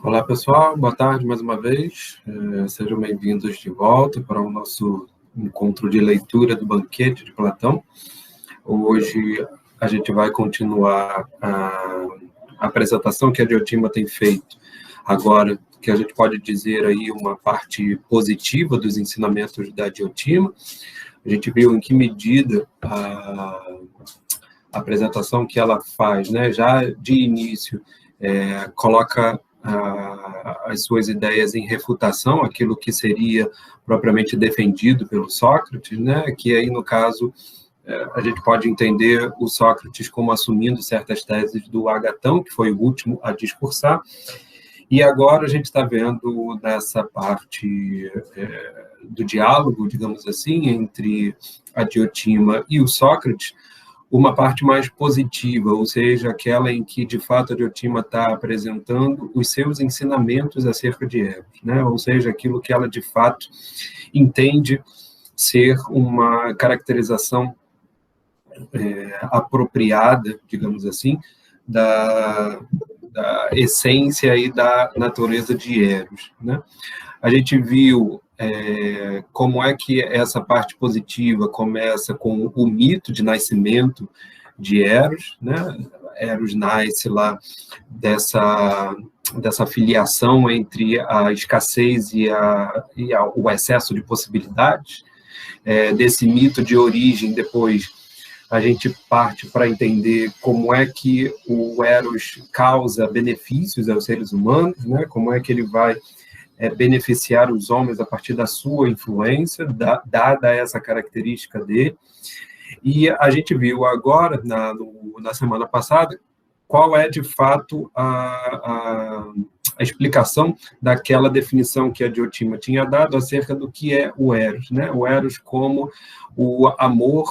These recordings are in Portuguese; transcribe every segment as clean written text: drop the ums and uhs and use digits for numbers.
Olá, pessoal. Boa tarde mais uma vez. Sejam bem-vindos de volta para o nosso encontro de leitura do Banquete de Platão. Hoje a gente vai continuar a apresentação que a Diotima tem feito. Agora, que a gente pode dizer aí uma parte positiva dos ensinamentos da Diotima. A gente viu em que medida a apresentação que ela faz, né, já de início, coloca as suas ideias em refutação, aquilo que seria propriamente defendido pelo Sócrates, né? Que aí, no caso, a gente pode entender o Sócrates como assumindo certas teses do Agatão, que foi o último a discursar, e agora a gente está vendo nessa parte do diálogo, digamos assim, entre a Diotima e o Sócrates, uma parte mais positiva, ou seja, aquela em que, de fato, a Diotima está apresentando os seus ensinamentos acerca de Eros, né? Ou seja, aquilo que ela, de fato, entende ser uma caracterização apropriada, digamos assim, da essência e da natureza de Eros, né? A gente viu como é que essa parte positiva começa com o mito de nascimento de Eros, né? Eros nasce lá dessa filiação entre a escassez e o excesso de possibilidades, desse mito de origem. Depois a gente parte para entender como é que o Eros causa benefícios aos seres humanos, né? Como é que ele vai beneficiar os homens a partir da sua influência, dada essa característica dele. E a gente viu agora, na semana passada, qual é, de fato, a explicação daquela definição que a Diotima tinha dado acerca do que é o Eros, né? O Eros como o amor,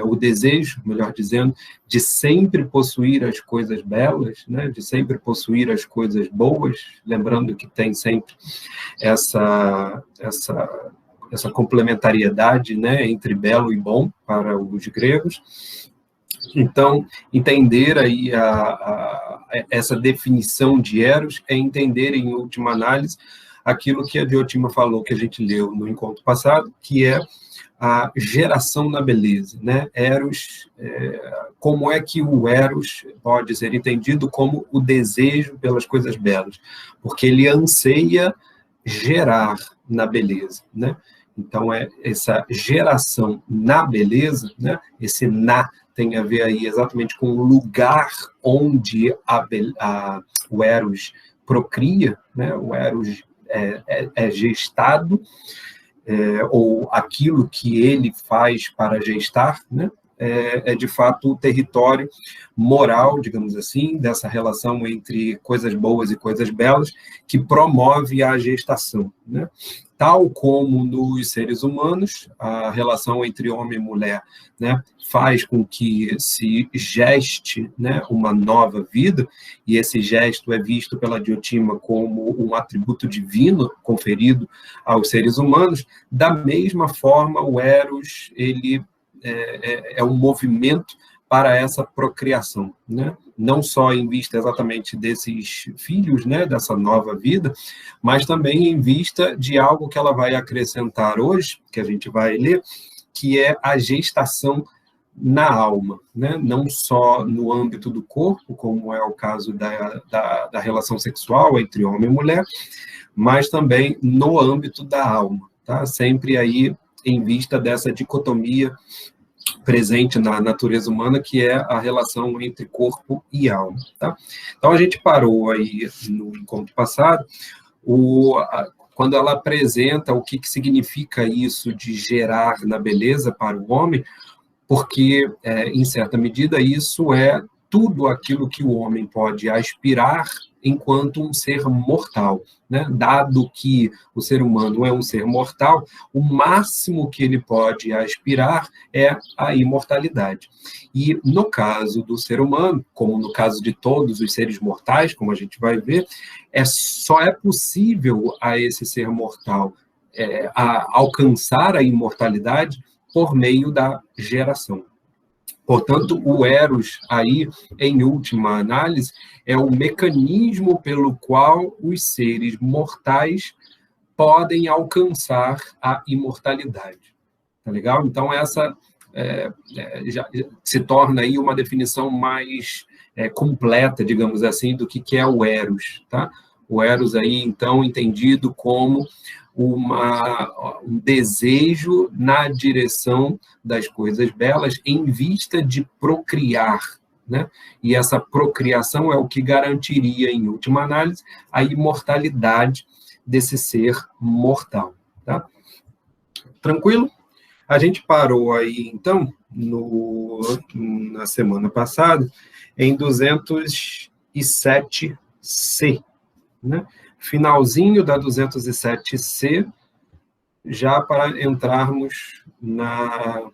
o desejo, melhor dizendo, de sempre possuir as coisas belas, né? De sempre possuir as coisas boas, lembrando que tem sempre essa complementariedade, né, entre belo e bom para os gregos. Então, entender aí essa definição de Eros é entender, em última análise, aquilo que a Diotima falou, que a gente leu no encontro passado, que é a geração na beleza, né? Eros, como é que o Eros pode ser entendido como o desejo pelas coisas belas? Porque ele anseia gerar na beleza, né? Então, essa geração na beleza, né? Esse na tem a ver aí exatamente com o lugar onde o Eros procria, né? O Eros é gestado, ou aquilo que ele faz para gestar, né? De fato, o território moral, digamos assim, dessa relação entre coisas boas e coisas belas, que promove a gestação, né? Tal como nos seres humanos, a relação entre homem e mulher, né, faz com que se geste, né, uma nova vida, e esse gesto é visto pela Diotima como um atributo divino conferido aos seres humanos. Da mesma forma, o Eros, ele é um movimento para essa procriação, né? Não só em vista exatamente desses filhos, né, dessa nova vida, mas também em vista de algo que ela vai acrescentar hoje, que a gente vai ler, que é a gestação na alma, né? Não só no âmbito do corpo, como é o caso da relação sexual entre homem e mulher, mas também no âmbito da alma, tá? Sempre aí em vista dessa dicotomia presente na natureza humana, que é a relação entre corpo e alma, tá? Então, a gente parou aí no encontro passado, quando ela apresenta o que significa isso de gerar na beleza para o homem, porque, em certa medida, isso é tudo aquilo que o homem pode aspirar enquanto um ser mortal, né? Dado que o ser humano é um ser mortal, o máximo que ele pode aspirar é a imortalidade. E no caso do ser humano, como no caso de todos os seres mortais, como a gente vai ver, só é possível a esse ser mortal alcançar a imortalidade por meio da geração. Portanto, o Eros, aí, em última análise, é o mecanismo pelo qual os seres mortais podem alcançar a imortalidade. Tá legal? Então, essa já se torna aí uma definição mais completa, digamos assim, do que é o Eros. Tá? O Eros, aí, então, entendido como um desejo na direção das coisas belas em vista de procriar, né? E essa procriação é o que garantiria, em última análise, a imortalidade desse ser mortal. Tá? Tranquilo? A gente parou aí, então, na semana passada, em 207C, né? Finalzinho da 207C, já para entrarmos na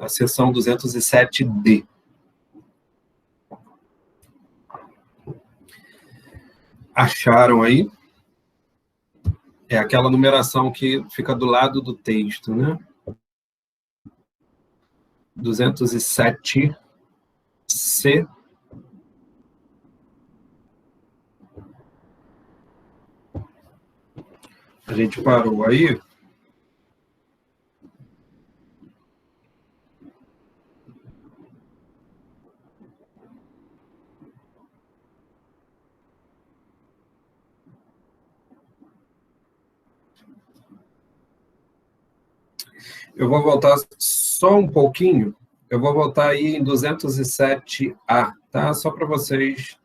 seção 207D. Acharam aí? É aquela numeração que fica do lado do texto, né? 207C. A gente parou aí. Eu vou voltar só um pouquinho. Eu vou voltar aí em 207A, tá? Só para vocês...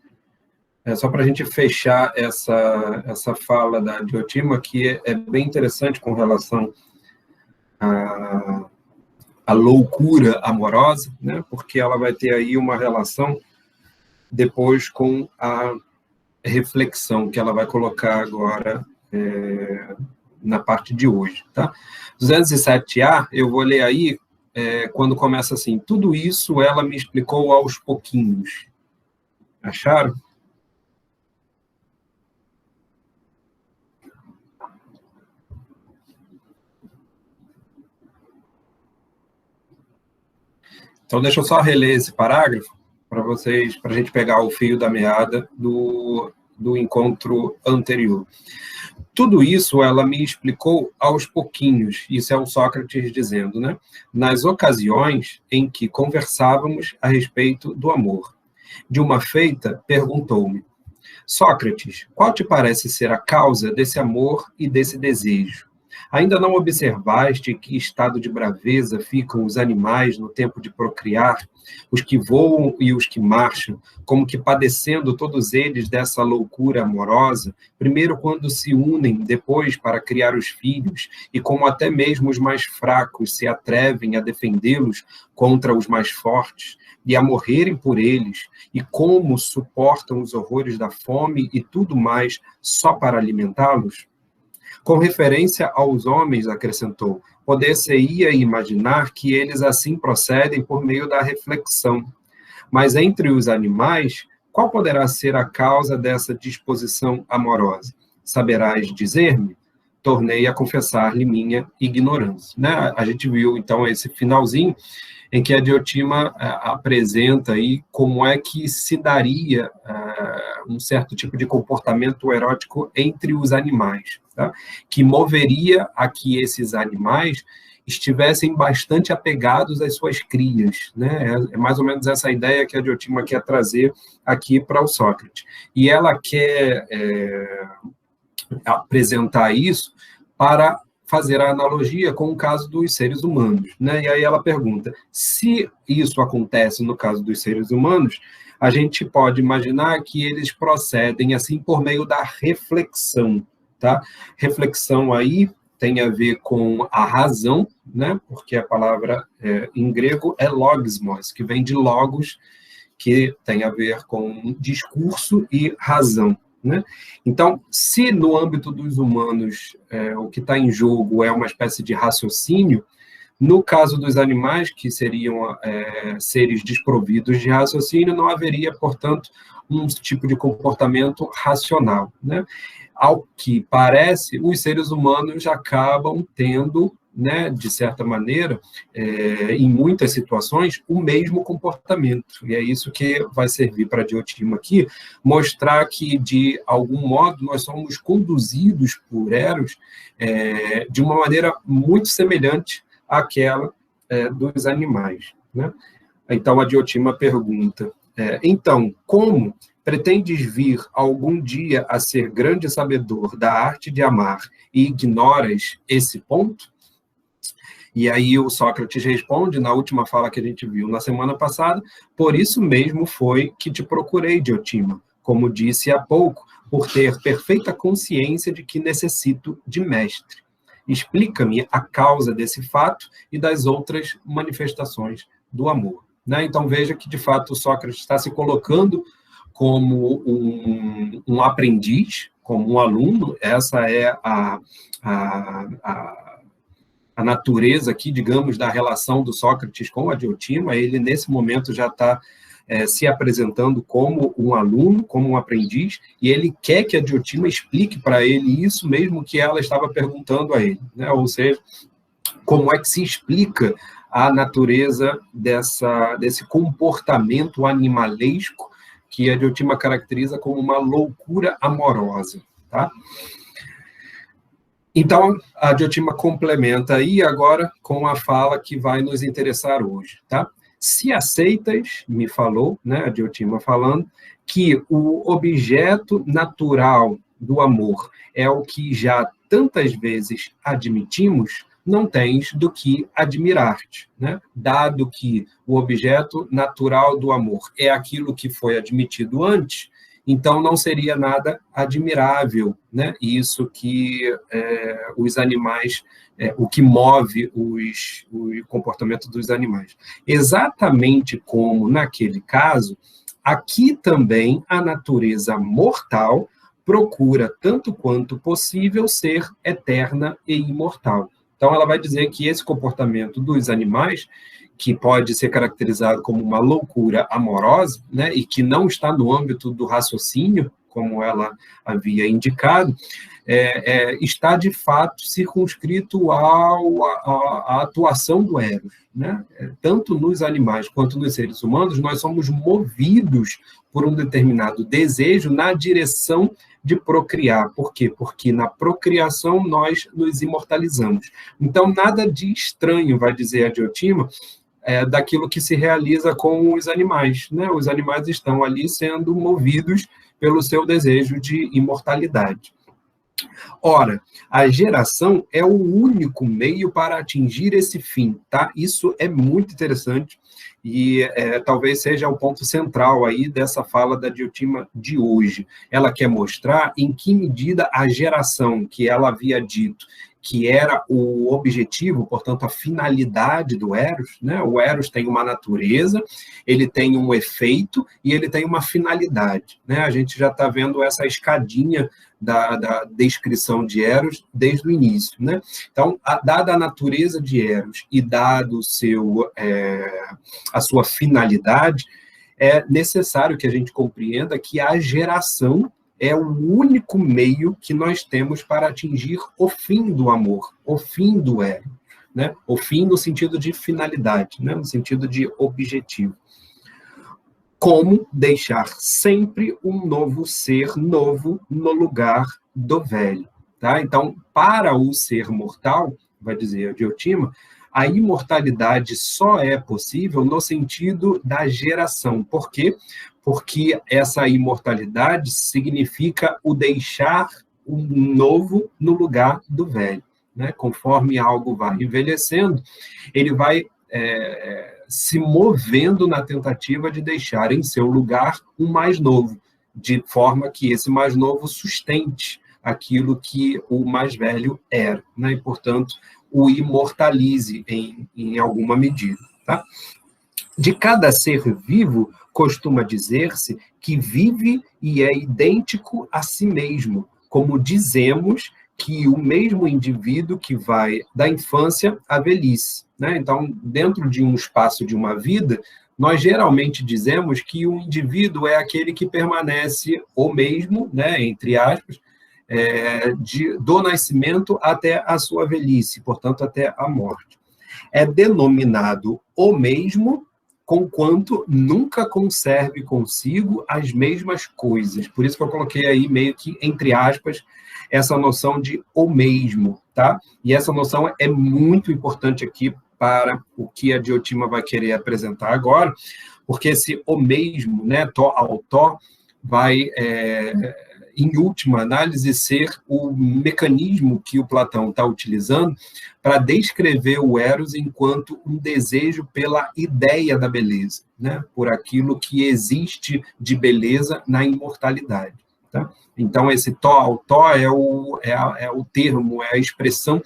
só para a gente fechar essa fala da Diotima, que é bem interessante com relação à loucura amorosa, né? Porque ela vai ter aí uma relação depois com a reflexão que ela vai colocar agora na parte de hoje. Tá? 207A, eu vou ler aí quando começa assim, tudo isso ela me explicou aos pouquinhos. Acharam? Então, deixa eu só reler esse parágrafo para vocês, para a gente pegar o fio da meada do encontro anterior. Tudo isso ela me explicou aos pouquinhos, isso é o Sócrates dizendo, né? Nas ocasiões em que conversávamos a respeito do amor. De uma feita, perguntou-me, Sócrates, qual te parece ser a causa desse amor e desse desejo? Ainda não observaste que estado de braveza ficam os animais no tempo de procriar, os que voam e os que marcham, como que padecendo todos eles dessa loucura amorosa, primeiro quando se unem, depois para criar os filhos, e como até mesmo os mais fracos se atrevem a defendê-los contra os mais fortes, e a morrerem por eles, e como suportam os horrores da fome e tudo mais só para alimentá-los? Com referência aos homens, acrescentou, poder-se-ia imaginar que eles assim procedem por meio da reflexão. Mas entre os animais, qual poderá ser a causa dessa disposição amorosa? Saberás dizer-me? Tornei a confessar-lhe minha ignorância. Né? A gente viu, então, esse finalzinho em que a Diotima apresenta aí como é que se daria um certo tipo de comportamento erótico entre os animais, tá? Que moveria a que esses animais estivessem bastante apegados às suas crias, né? É mais ou menos essa ideia que a Diotima quer trazer aqui para o Sócrates. E ela quer apresentar isso para fazer a analogia com o caso dos seres humanos, né? E aí ela pergunta, se isso acontece no caso dos seres humanos, a gente pode imaginar que eles procedem assim por meio da reflexão, tá? Reflexão aí tem a ver com a razão, né? Porque a palavra em grego é logismos, que vem de logos, que tem a ver com discurso e razão, né? Então, se no âmbito dos humanos o que está em jogo é uma espécie de raciocínio, no caso dos animais, que seriam seres desprovidos de raciocínio, não haveria, portanto, um tipo de comportamento racional, né? Ao que parece, os seres humanos acabam tendo, né, de certa maneira, em muitas situações, o mesmo comportamento. E é isso que vai servir para Diotima aqui, mostrar que, de algum modo, nós somos conduzidos por Eros de uma maneira muito semelhante àquela dos animais, né? Então, a Diotima pergunta, então, como pretendes vir algum dia a ser grande sabedor da arte de amar e ignoras esse ponto? E aí o Sócrates responde, na última fala que a gente viu na semana passada, por isso mesmo foi que te procurei, Diotima, como disse há pouco, por ter perfeita consciência de que necessito de mestre. Explica-me a causa desse fato e das outras manifestações do amor. Né? Então veja que, de fato, o Sócrates está se colocando como um aprendiz, como um aluno. Essa é a natureza aqui, digamos, da relação do Sócrates com a Diotima. Ele, nesse momento, já está se apresentando como um aluno, como um aprendiz, e ele quer que a Diotima explique para ele isso mesmo que ela estava perguntando a ele, né? Ou seja, como é que se explica a natureza desse comportamento animalesco que a Diotima caracteriza como uma loucura amorosa, tá? Então, a Diotima complementa aí agora com a fala que vai nos interessar hoje, tá? Se aceitas, me falou, né, a Diotima falando, que o objeto natural do amor é o que já tantas vezes admitimos, não tens do que admirar-te, né? Dado que o objeto natural do amor é aquilo que foi admitido antes, então não seria nada admirável, né? Isso que os animais, o que move o comportamento dos animais. Exatamente como naquele caso, aqui também a natureza mortal procura, tanto quanto possível, ser eterna e imortal. Então, ela vai dizer que esse comportamento dos animais, que pode ser caracterizado como uma loucura amorosa, né, e que não está no âmbito do raciocínio, como ela havia indicado, está, de fato, circunscrito à atuação do Eros, né? Tanto nos animais quanto nos seres humanos, nós somos movidos por um determinado desejo na direção de procriar. Por quê? Porque na procriação nós nos imortalizamos. Então, nada de estranho, vai dizer a Diotima, daquilo que se realiza com os animais, né? Os animais estão ali sendo movidos pelo seu desejo de imortalidade. Ora, a geração é o único meio para atingir esse fim, tá? Isso é muito interessante e talvez seja o ponto central aí dessa fala da Diotima de hoje. Ela quer mostrar em que medida a geração que ela havia dito que era o objetivo, portanto, a finalidade do Eros, né? O Eros tem uma natureza, ele tem um efeito e ele tem uma finalidade, né? A gente já está vendo essa escadinha da descrição de Eros desde o início, né? Então, dada a natureza de Eros e dado a sua finalidade, é necessário que a gente compreenda que a geração é o único meio que nós temos para atingir o fim do amor, o fim do Eros, né? O fim no sentido de finalidade, né? No sentido de objetivo. Como deixar sempre um novo ser novo no lugar do velho, tá? Então, para o ser mortal, vai dizer a Diotima, a imortalidade só é possível no sentido da geração. Por quê? Porque essa imortalidade significa o deixar um novo no lugar do velho, né? Conforme algo vai envelhecendo, ele vai se movendo na tentativa de deixar em seu lugar um mais novo, de forma que esse mais novo sustente aquilo que o mais velho era, né? E, portanto, o imortalize em alguma medida, tá? De cada ser vivo, costuma dizer-se que vive e é idêntico a si mesmo, como dizemos que o mesmo indivíduo que vai da infância à velhice, né? Então, dentro de um espaço de uma vida, nós geralmente dizemos que o indivíduo é aquele que permanece o mesmo, né, entre aspas, do nascimento até a sua velhice, portanto, até a morte. É denominado o mesmo, conquanto nunca conserve consigo as mesmas coisas. Por isso que eu coloquei aí meio que, entre aspas, essa noção de o mesmo, tá? E essa noção é muito importante aqui para o que a Diotima vai querer apresentar agora, porque esse o mesmo, né, tó ao tó, vai, em última análise, ser o mecanismo que o Platão está utilizando para descrever o Eros enquanto um desejo pela ideia da beleza, né, por aquilo que existe de beleza na imortalidade. Tá? Então, esse tó ao tó é o termo, é a expressão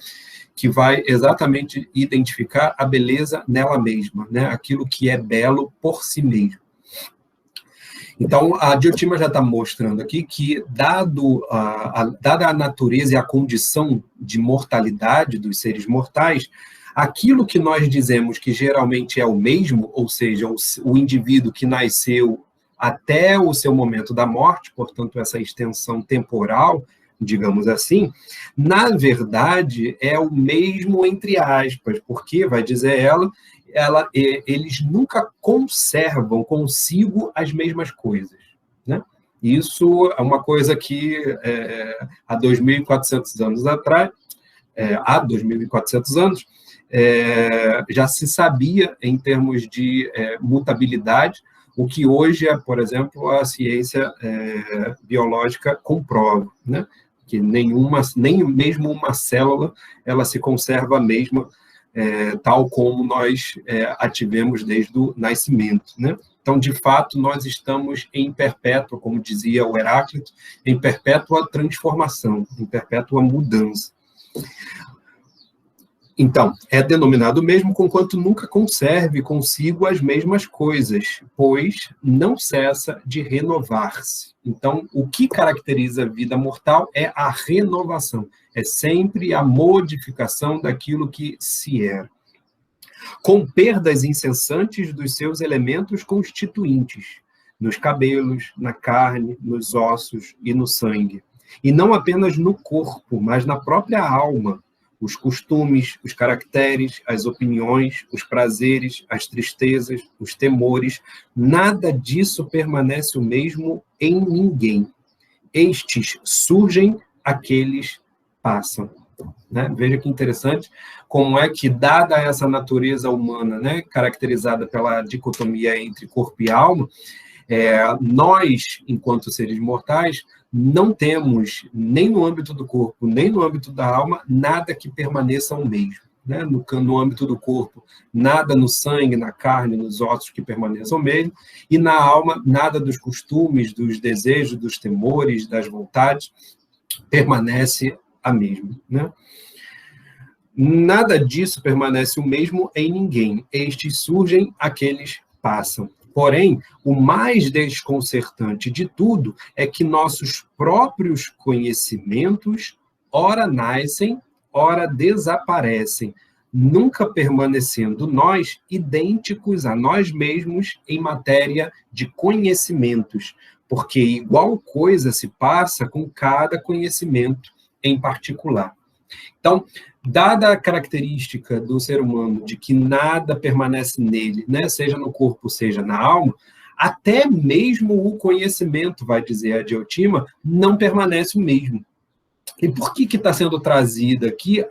que vai exatamente identificar a beleza nela mesma, né? Aquilo que é belo por si mesmo. Então, a Diotima já está mostrando aqui que, dada a natureza e a condição de mortalidade dos seres mortais, aquilo que nós dizemos que geralmente é o mesmo, ou seja, o indivíduo que nasceu até o seu momento da morte, portanto, essa extensão temporal, digamos assim, na verdade é o mesmo entre aspas, porque, vai dizer eles nunca conservam consigo as mesmas coisas, né? Isso é uma coisa que há 2.400 anos atrás, há 2.400 anos, já se sabia em termos de mutabilidade, o que hoje, por exemplo, a ciência biológica comprova, né? Que nem mesmo uma célula ela se conserva a mesma, tal como nós a tivemos desde o nascimento, né? Então, de fato, nós estamos em perpétua, como dizia o Heráclito, em perpétua transformação, em perpétua mudança. Então, é denominado mesmo conquanto nunca conserve consigo as mesmas coisas, pois não cessa de renovar-se. Então, o que caracteriza a vida mortal é a renovação, é sempre a modificação daquilo que se era, com perdas incessantes dos seus elementos constituintes, nos cabelos, na carne, nos ossos e no sangue, e não apenas no corpo, mas na própria alma, os costumes, os caracteres, as opiniões, os prazeres, as tristezas, os temores, nada disso permanece o mesmo em ninguém. Estes surgem, aqueles passam. Né? Veja que interessante como é que, dada essa natureza humana, né, caracterizada pela dicotomia entre corpo e alma, nós, enquanto seres mortais, não temos, nem no âmbito do corpo, nem no âmbito da alma, nada que permaneça o mesmo. Né? No âmbito do corpo, nada no sangue, na carne, nos ossos que permaneçam o mesmo, e na alma, nada dos costumes, dos desejos, dos temores, das vontades, permanece a mesma. Né? Nada disso permanece o mesmo em ninguém. Estes surgem, aqueles passam. Porém, o mais desconcertante de tudo é que nossos próprios conhecimentos ora nascem, ora desaparecem, nunca permanecendo nós idênticos a nós mesmos em matéria de conhecimentos, porque igual coisa se passa com cada conhecimento em particular. Então, dada a característica do ser humano de que nada permanece nele, né, seja no corpo, seja na alma, até mesmo o conhecimento, vai dizer a Diotima, não permanece o mesmo. E por que está sendo trazido aqui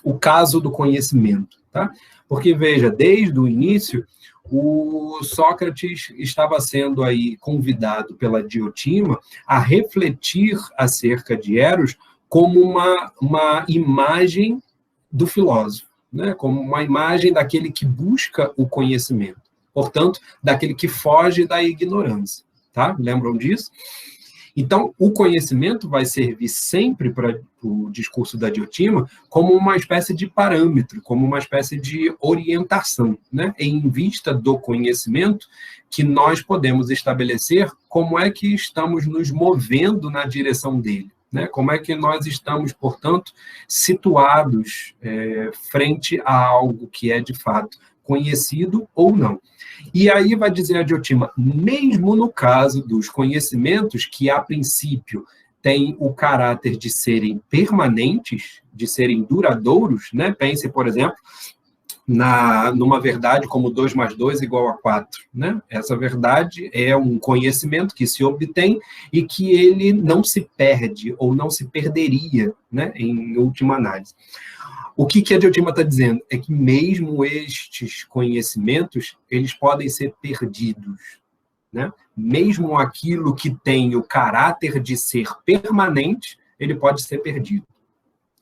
o caso do conhecimento? Tá? Porque, veja, desde o início, o Sócrates estava sendo aí convidado pela Diotima a refletir acerca de Eros como uma imagem do filósofo, né? Como uma imagem daquele que busca o conhecimento, portanto, daquele que foge da ignorância. Tá? Lembram disso? Então, o conhecimento vai servir sempre para o discurso da Diotima como uma espécie de parâmetro, como uma espécie de orientação, né? Em vista do conhecimento que nós podemos estabelecer como é que estamos nos movendo na direção dele, né? Como é que nós estamos, portanto, situados frente a algo que é, de fato, conhecido ou não. E aí vai dizer a Diotima, mesmo no caso dos conhecimentos que, a princípio, têm o caráter de serem permanentes, de serem duradouros, né? Pense, por exemplo, numa verdade como 2 mais 2 igual a 4. Né? Essa verdade é um conhecimento que se obtém e que ele não se perde ou não se perderia, né? Em última análise. O que a Diotima está dizendo? É que mesmo estes conhecimentos, eles podem ser perdidos. Né? Mesmo aquilo que tem o caráter de ser permanente, ele pode ser perdido.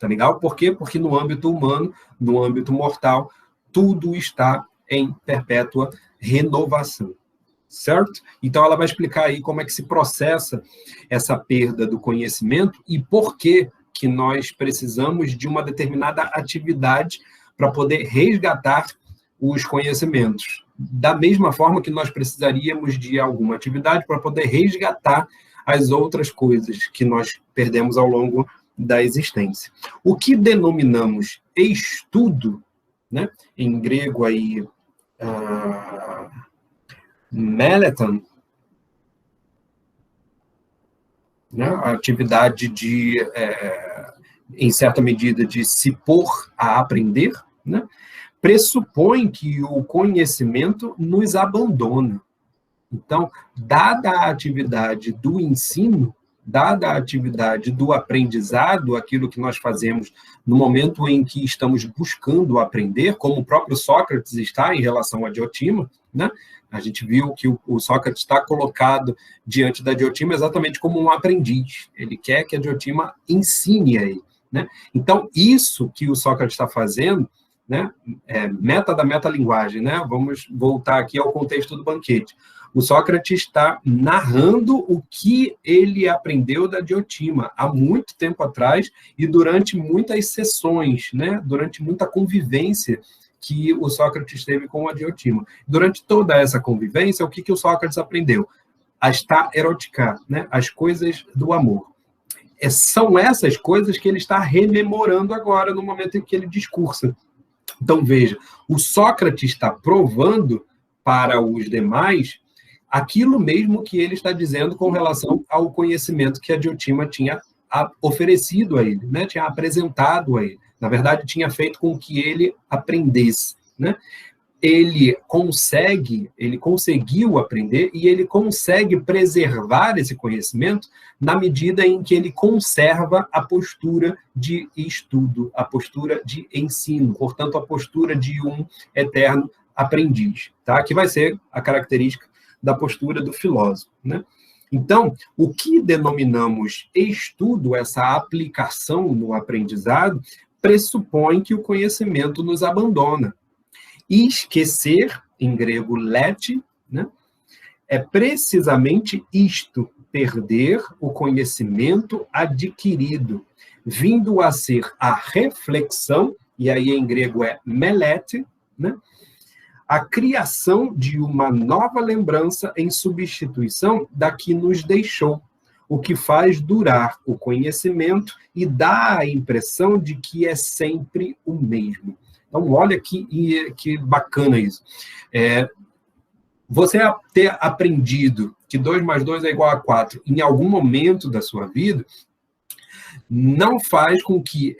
Tá legal? Por quê? Porque no âmbito humano, no âmbito mortal, tudo está em perpétua renovação. Certo? Então, ela vai explicar aí como é que se processa essa perda do conhecimento e por que nós precisamos de uma determinada atividade para poder resgatar os conhecimentos. Da mesma forma que nós precisaríamos de alguma atividade para poder resgatar as outras coisas que nós perdemos ao longo da existência. O que denominamos estudo, né? Em grego aí, meleton, né? A atividade de, em certa medida, de se pôr a aprender, né? Pressupõe que o conhecimento nos abandona. Então, dada a atividade do ensino, dada a atividade do aprendizado, aquilo que nós fazemos no momento em que estamos buscando aprender, como o próprio Sócrates está em relação a Diotima, né? A gente viu que o Sócrates está colocado diante da Diotima exatamente como um aprendiz. Ele quer que a Diotima ensine a ele, né? Então, isso que o Sócrates está fazendo, né, meta da metalinguagem, né? Vamos voltar aqui ao contexto do banquete. O Sócrates está narrando o que ele aprendeu da Diotima há muito tempo atrás e durante muitas sessões, né? Durante muita convivência que o Sócrates teve com a Diotima. Durante toda essa convivência, o que o Sócrates aprendeu? A estar eroticar, né? As coisas do amor. São essas coisas que ele está rememorando agora, no momento em que ele discursa. Então, veja, o Sócrates está provando para os demais aquilo mesmo que ele está dizendo com relação ao conhecimento que a Diotima tinha oferecido a ele, né? Tinha apresentado a ele. Na verdade, tinha feito com que ele aprendesse, né? Ele conseguiu aprender e ele consegue preservar esse conhecimento na medida em que ele conserva a postura de estudo, a postura de ensino, portanto, a postura de um eterno aprendiz, tá? Que vai ser a característica da postura do filósofo, né? Então, o que denominamos estudo, essa aplicação no aprendizado, pressupõe que o conhecimento nos abandona. E esquecer, em grego, lete, né, é precisamente isto, perder o conhecimento adquirido, vindo a ser a reflexão, e aí em grego é melete, né, a criação de uma nova lembrança em substituição da que nos deixou, o que faz durar o conhecimento e dá a impressão de que é sempre o mesmo. Então, olha que bacana isso. Você ter aprendido que 2 mais 2 é igual a 4 em algum momento da sua vida, não faz com que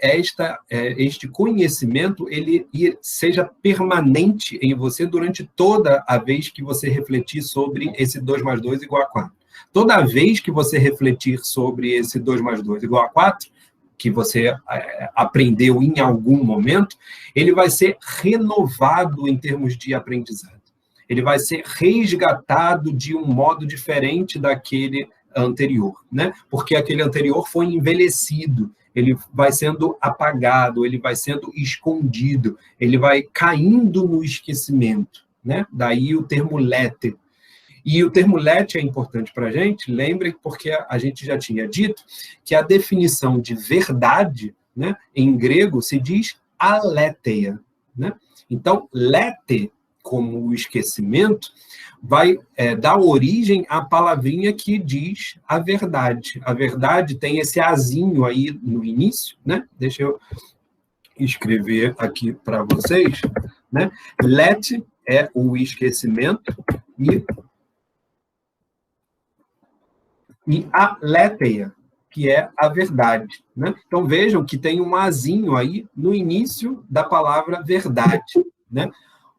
este conhecimento ele seja permanente em você durante toda a vez que você refletir sobre esse 2 mais 2 igual a 4. Toda vez que você refletir sobre esse 2 mais 2 igual a 4, que você aprendeu em algum momento, ele vai ser renovado em termos de aprendizado. Ele vai ser resgatado de um modo diferente daquele anterior, né? Porque aquele anterior foi envelhecido, ele vai sendo apagado, ele vai sendo escondido, ele vai caindo no esquecimento, né? Daí o termo léter. E o termo lete é importante para a gente, lembrem, porque a gente já tinha dito que a definição de verdade, né, em grego se diz aletheia, né? Então, lete, como o esquecimento, vai dar origem à palavrinha que diz a verdade. A verdade tem esse azinho aí no início, né? Deixa eu escrever aqui para vocês, né? Let é o esquecimento e a letheia, que é a verdade, né? Então vejam que tem um azinho aí no início da palavra verdade, né?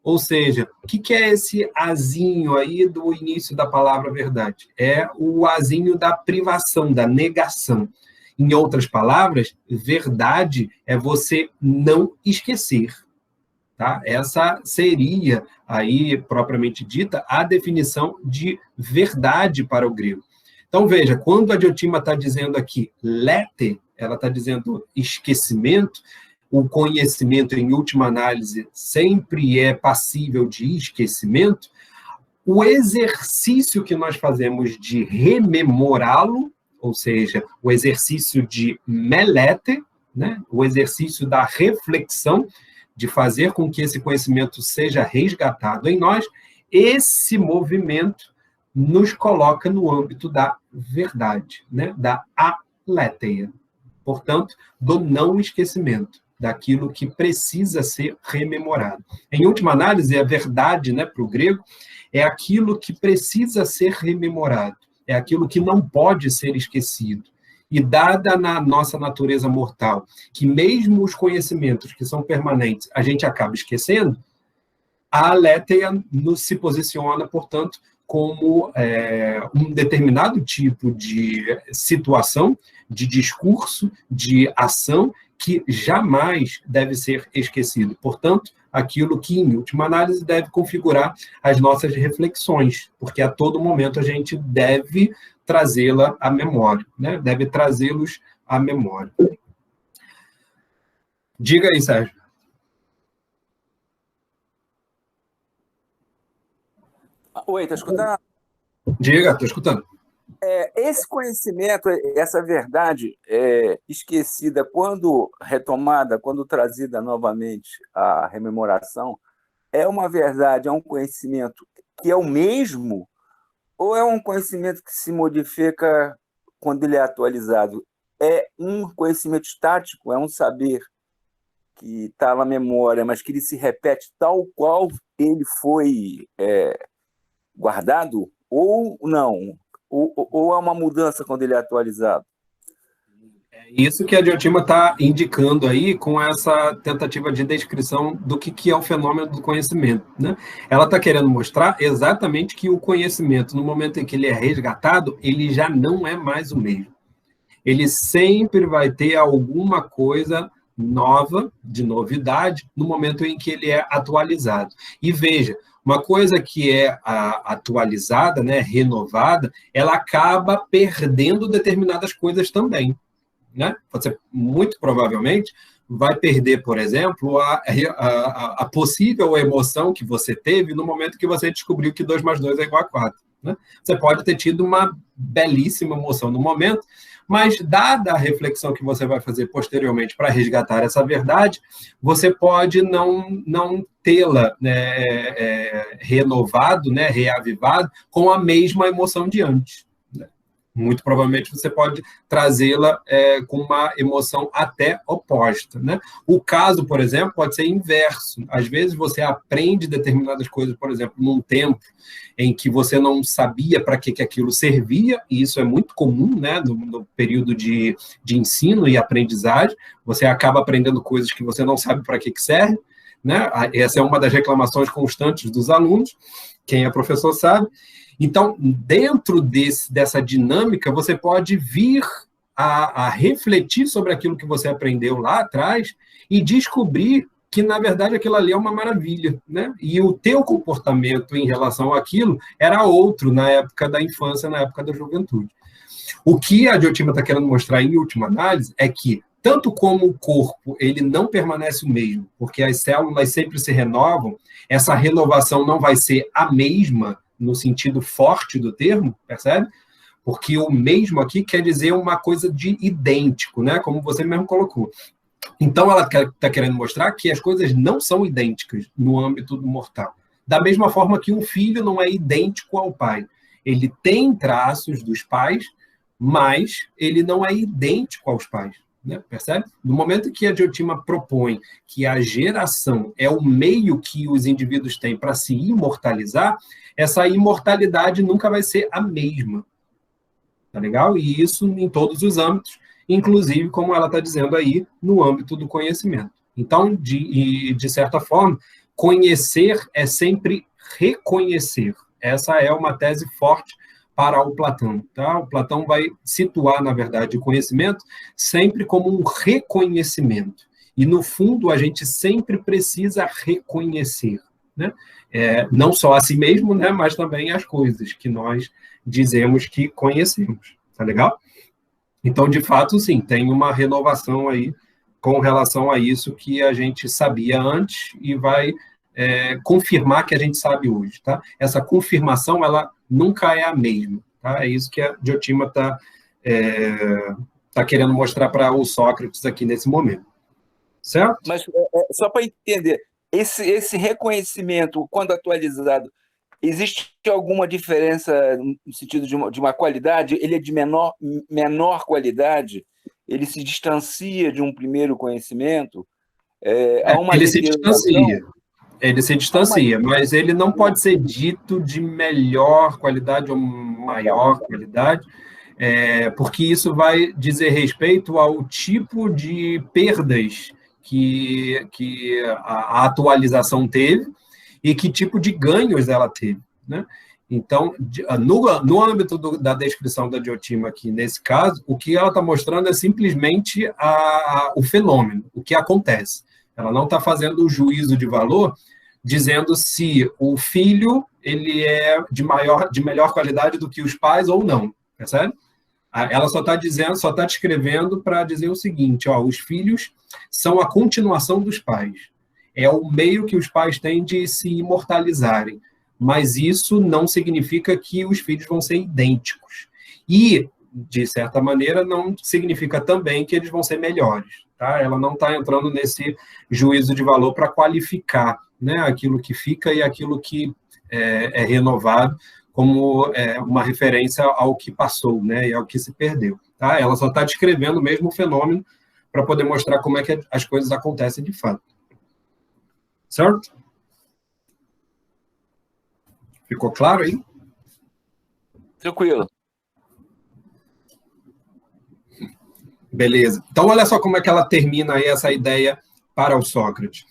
Ou seja, o que é esse azinho aí do início da palavra verdade? É o azinho da privação, da negação. Em outras palavras, verdade é você não esquecer. Tá? Essa seria, aí, propriamente dita, a definição de verdade para o grego. Então, veja, quando a Diotima está dizendo aqui lete, ela está dizendo esquecimento, o conhecimento, em última análise, sempre é passível de esquecimento, o exercício que nós fazemos de rememorá-lo, ou seja, o exercício de melete, né, o exercício da reflexão, de fazer com que esse conhecimento seja resgatado em nós, esse movimento nos coloca no âmbito da verdade, né, da aletheia, portanto, do não esquecimento, daquilo que precisa ser rememorado. Em última análise, a verdade, né, para o grego, é aquilo que precisa ser rememorado, é aquilo que não pode ser esquecido. E dada na nossa natureza mortal, que mesmo os conhecimentos que são permanentes, a gente acaba esquecendo, a aletheia se posiciona, portanto, como um determinado tipo de situação, de discurso, de ação, que jamais deve ser esquecido. Portanto, aquilo que, em última análise, deve configurar as nossas reflexões, porque a todo momento a gente deve trazê-la à memória, né? Deve trazê-los à memória. Diga aí, Sérgio. Oi, está escutando? Diga, estou escutando. Esse conhecimento, essa verdade esquecida, quando retomada, quando trazida novamente à rememoração, é uma verdade, é um conhecimento que é o mesmo, ou é um conhecimento que se modifica quando ele é atualizado? É um conhecimento estático, é um saber que está na memória, mas que ele se repete tal qual ele foi guardado, ou não? Ou é uma mudança quando ele é atualizado? É isso que a Diotima está indicando aí com essa tentativa de descrição do que é o fenômeno do conhecimento, né? Ela está querendo mostrar exatamente que o conhecimento, no momento em que ele é resgatado, ele já não é mais o mesmo. Ele sempre vai ter alguma coisa nova, de novidade, no momento em que ele é atualizado. E veja, uma coisa que é atualizada, né, renovada, ela acaba perdendo determinadas coisas também, né? Você, muito provavelmente, vai perder, por exemplo, a possível emoção que você teve no momento que você descobriu que 2 mais 2 é igual a 4. Né? Você pode ter tido uma belíssima emoção no momento, mas, dada a reflexão que você vai fazer posteriormente para resgatar essa verdade, você pode não tê-la, né, renovado, né, reavivado, com a mesma emoção de antes. Muito provavelmente você pode trazê-la com uma emoção até oposta, né? O caso, por exemplo, pode ser inverso. Às vezes você aprende determinadas coisas, por exemplo, num tempo em que você não sabia para que aquilo servia, e isso é muito comum, né, no período de ensino e aprendizagem. Você acaba aprendendo coisas que você não sabe para que serve, né? Essa é uma das reclamações constantes dos alunos, quem é professor sabe. Então, dentro dessa dinâmica, você pode vir a refletir sobre aquilo que você aprendeu lá atrás e descobrir que, na verdade, aquilo ali é uma maravilha, né? E o teu comportamento em relação àquilo era outro na época da infância, na época da juventude. O que a Diotima está querendo mostrar, em última análise, é que, tanto como o corpo ele não permanece o mesmo, porque as células sempre se renovam, essa renovação não vai ser a mesma, no sentido forte do termo, percebe? Porque o mesmo aqui quer dizer uma coisa de idêntico, né? Como você mesmo colocou. Então, ela está querendo mostrar que as coisas não são idênticas no âmbito do mortal. Da mesma forma que um filho não é idêntico ao pai. Ele tem traços dos pais, mas ele não é idêntico aos pais. Né? Percebe? No momento que a Diotima propõe que a geração é o meio que os indivíduos têm para se imortalizar, essa imortalidade nunca vai ser a mesma. Tá legal? E isso em todos os âmbitos, inclusive, como ela está dizendo aí, no âmbito do conhecimento. Então, de certa forma, conhecer é sempre reconhecer. Essa é uma tese forte para o Platão. Tá? O Platão vai situar, na verdade, o conhecimento sempre como um reconhecimento. E, no fundo, a gente sempre precisa reconhecer. Né? Não só a si mesmo, né, mas também as coisas que nós dizemos que conhecemos. Tá legal? Então, de fato, sim, tem uma renovação aí com relação a isso que a gente sabia antes e vai confirmar que a gente sabe hoje. Tá? Essa confirmação, ela nunca é a mesma. Tá? É isso que a Diotima está querendo mostrar para o Sócrates aqui nesse momento. Certo? Mas, só para entender, esse reconhecimento, quando atualizado, existe alguma diferença no sentido de uma qualidade? Ele é de menor qualidade? Ele se distancia de um primeiro conhecimento? Ele se distancia. Ele se distancia, mas ele não pode ser dito de melhor qualidade ou maior qualidade, porque isso vai dizer respeito ao tipo de perdas que a atualização teve e que tipo de ganhos ela teve. Né? Então, no âmbito da descrição da Diotima aqui, nesse caso, o que ela está mostrando é simplesmente o fenômeno, o que acontece. Ela não está fazendo o juízo de valor dizendo se o filho ele é de melhor qualidade do que os pais ou não, percebe? Ela só está descrevendo para dizer o seguinte, os filhos são a continuação dos pais. É o meio que os pais têm de se imortalizarem, mas isso não significa que os filhos vão ser idênticos. E, de certa maneira, não significa também que eles vão ser melhores. Tá? Ela não está entrando nesse juízo de valor para qualificar, né, aquilo que fica e aquilo que é renovado como uma referência ao que passou, né, e ao que se perdeu. Tá? Ela só está descrevendo mesmo o fenômeno para poder mostrar como é que as coisas acontecem de fato. Certo? Ficou claro aí? Tranquilo. Beleza. Então, olha só como é que ela termina aí essa ideia para o Sócrates.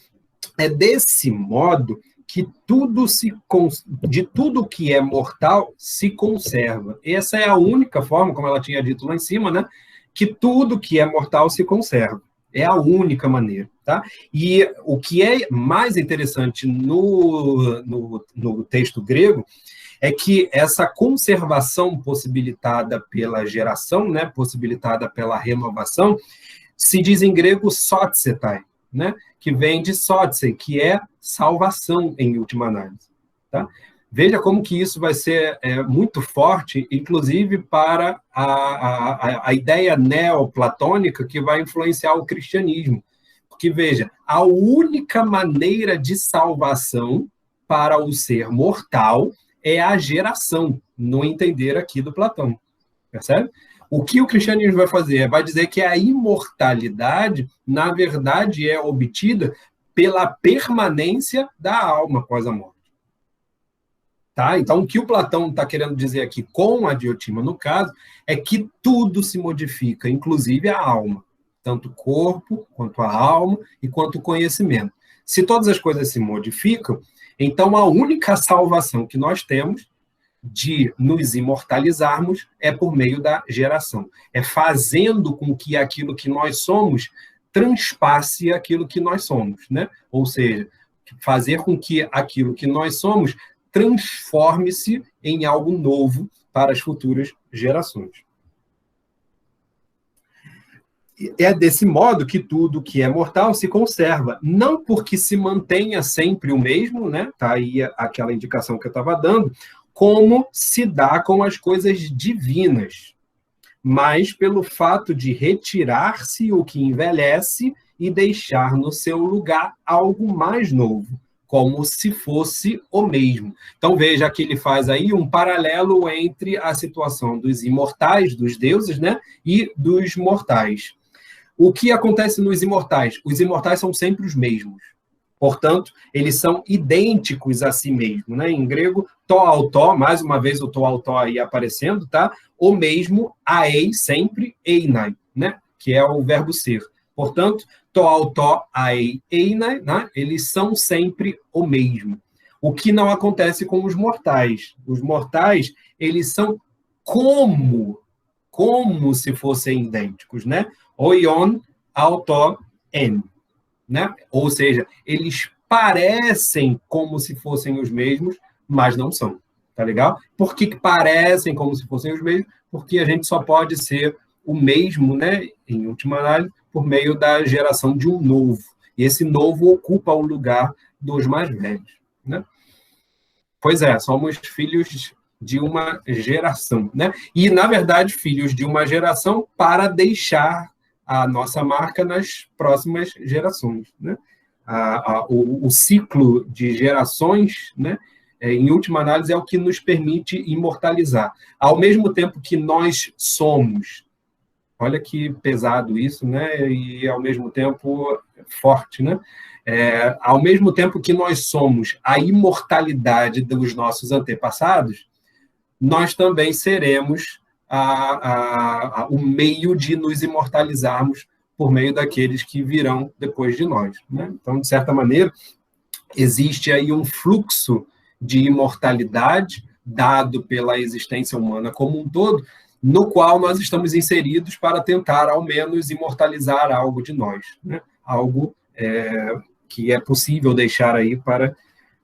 É desse modo que de tudo que é mortal se conserva. Essa é a única forma, como ela tinha dito lá em cima, né, que tudo que é mortal se conserva. É a única maneira. Tá? E o que é mais interessante no texto grego é que essa conservação possibilitada pela geração, né, possibilitada pela renovação, se diz em grego sotsetai, né, que vem de sotse, que é salvação em última análise. Tá? Veja como que isso vai ser muito forte, inclusive para a ideia neoplatônica que vai influenciar o cristianismo. Porque, veja, a única maneira de salvação para o ser mortal é a geração, no entender aqui do Platão. Percebe? O que o cristianismo vai fazer? Vai dizer que a imortalidade, na verdade, é obtida pela permanência da alma após a morte. Tá? Então, o que o Platão está querendo dizer aqui com a Diotima, no caso, é que tudo se modifica, inclusive a alma. Tanto o corpo, quanto a alma e quanto o conhecimento. Se todas as coisas se modificam, então a única salvação que nós temos de nos imortalizarmos é por meio da geração. É fazendo com que aquilo que nós somos transpasse aquilo que nós somos, né? Ou seja, fazer com que aquilo que nós somos transforme-se em algo novo para as futuras gerações. É desse modo que tudo que é mortal se conserva, não porque se mantenha sempre o mesmo, né? Tá aí aquela indicação que eu estava dando, como se dá com as coisas divinas, mas pelo fato de retirar-se o que envelhece e deixar no seu lugar algo mais novo, como se fosse o mesmo. Então, veja que ele faz aí um paralelo entre a situação dos imortais, dos deuses, né, e dos mortais. O que acontece nos imortais? Os imortais são sempre os mesmos. Portanto, eles são idênticos a si mesmos, né? Em grego, to auto, mais uma vez o to auto aí aparecendo, tá? O mesmo, aei, sempre, einai, né? Que é o verbo ser. Portanto, to auto, aei, einai, né? Eles são sempre o mesmo. O que não acontece com os mortais. Os mortais, eles são como se fossem idênticos, né? Oion, auto, en. Né? Ou seja, eles parecem como se fossem os mesmos, mas não são. Tá legal? Por que parecem como se fossem os mesmos? Porque a gente só pode ser o mesmo, né, em última análise, por meio da geração de um novo. E esse novo ocupa o lugar dos mais velhos. Né? Pois é, somos filhos de uma geração. Né? E, na verdade, filhos de uma geração para deixar a nossa marca nas próximas gerações. Né? O ciclo de gerações, né, em última análise, é o que nos permite imortalizar. Ao mesmo tempo que nós somos, olha que pesado isso, né, e ao mesmo tempo forte, né? Ao mesmo tempo que nós somos a imortalidade dos nossos antepassados, nós também seremos o meio de nos imortalizarmos por meio daqueles que virão depois de nós. Né? Então, de certa maneira, existe aí um fluxo de imortalidade dado pela existência humana como um todo, no qual nós estamos inseridos para tentar, ao menos, imortalizar algo de nós. Né? Algo que é possível deixar aí para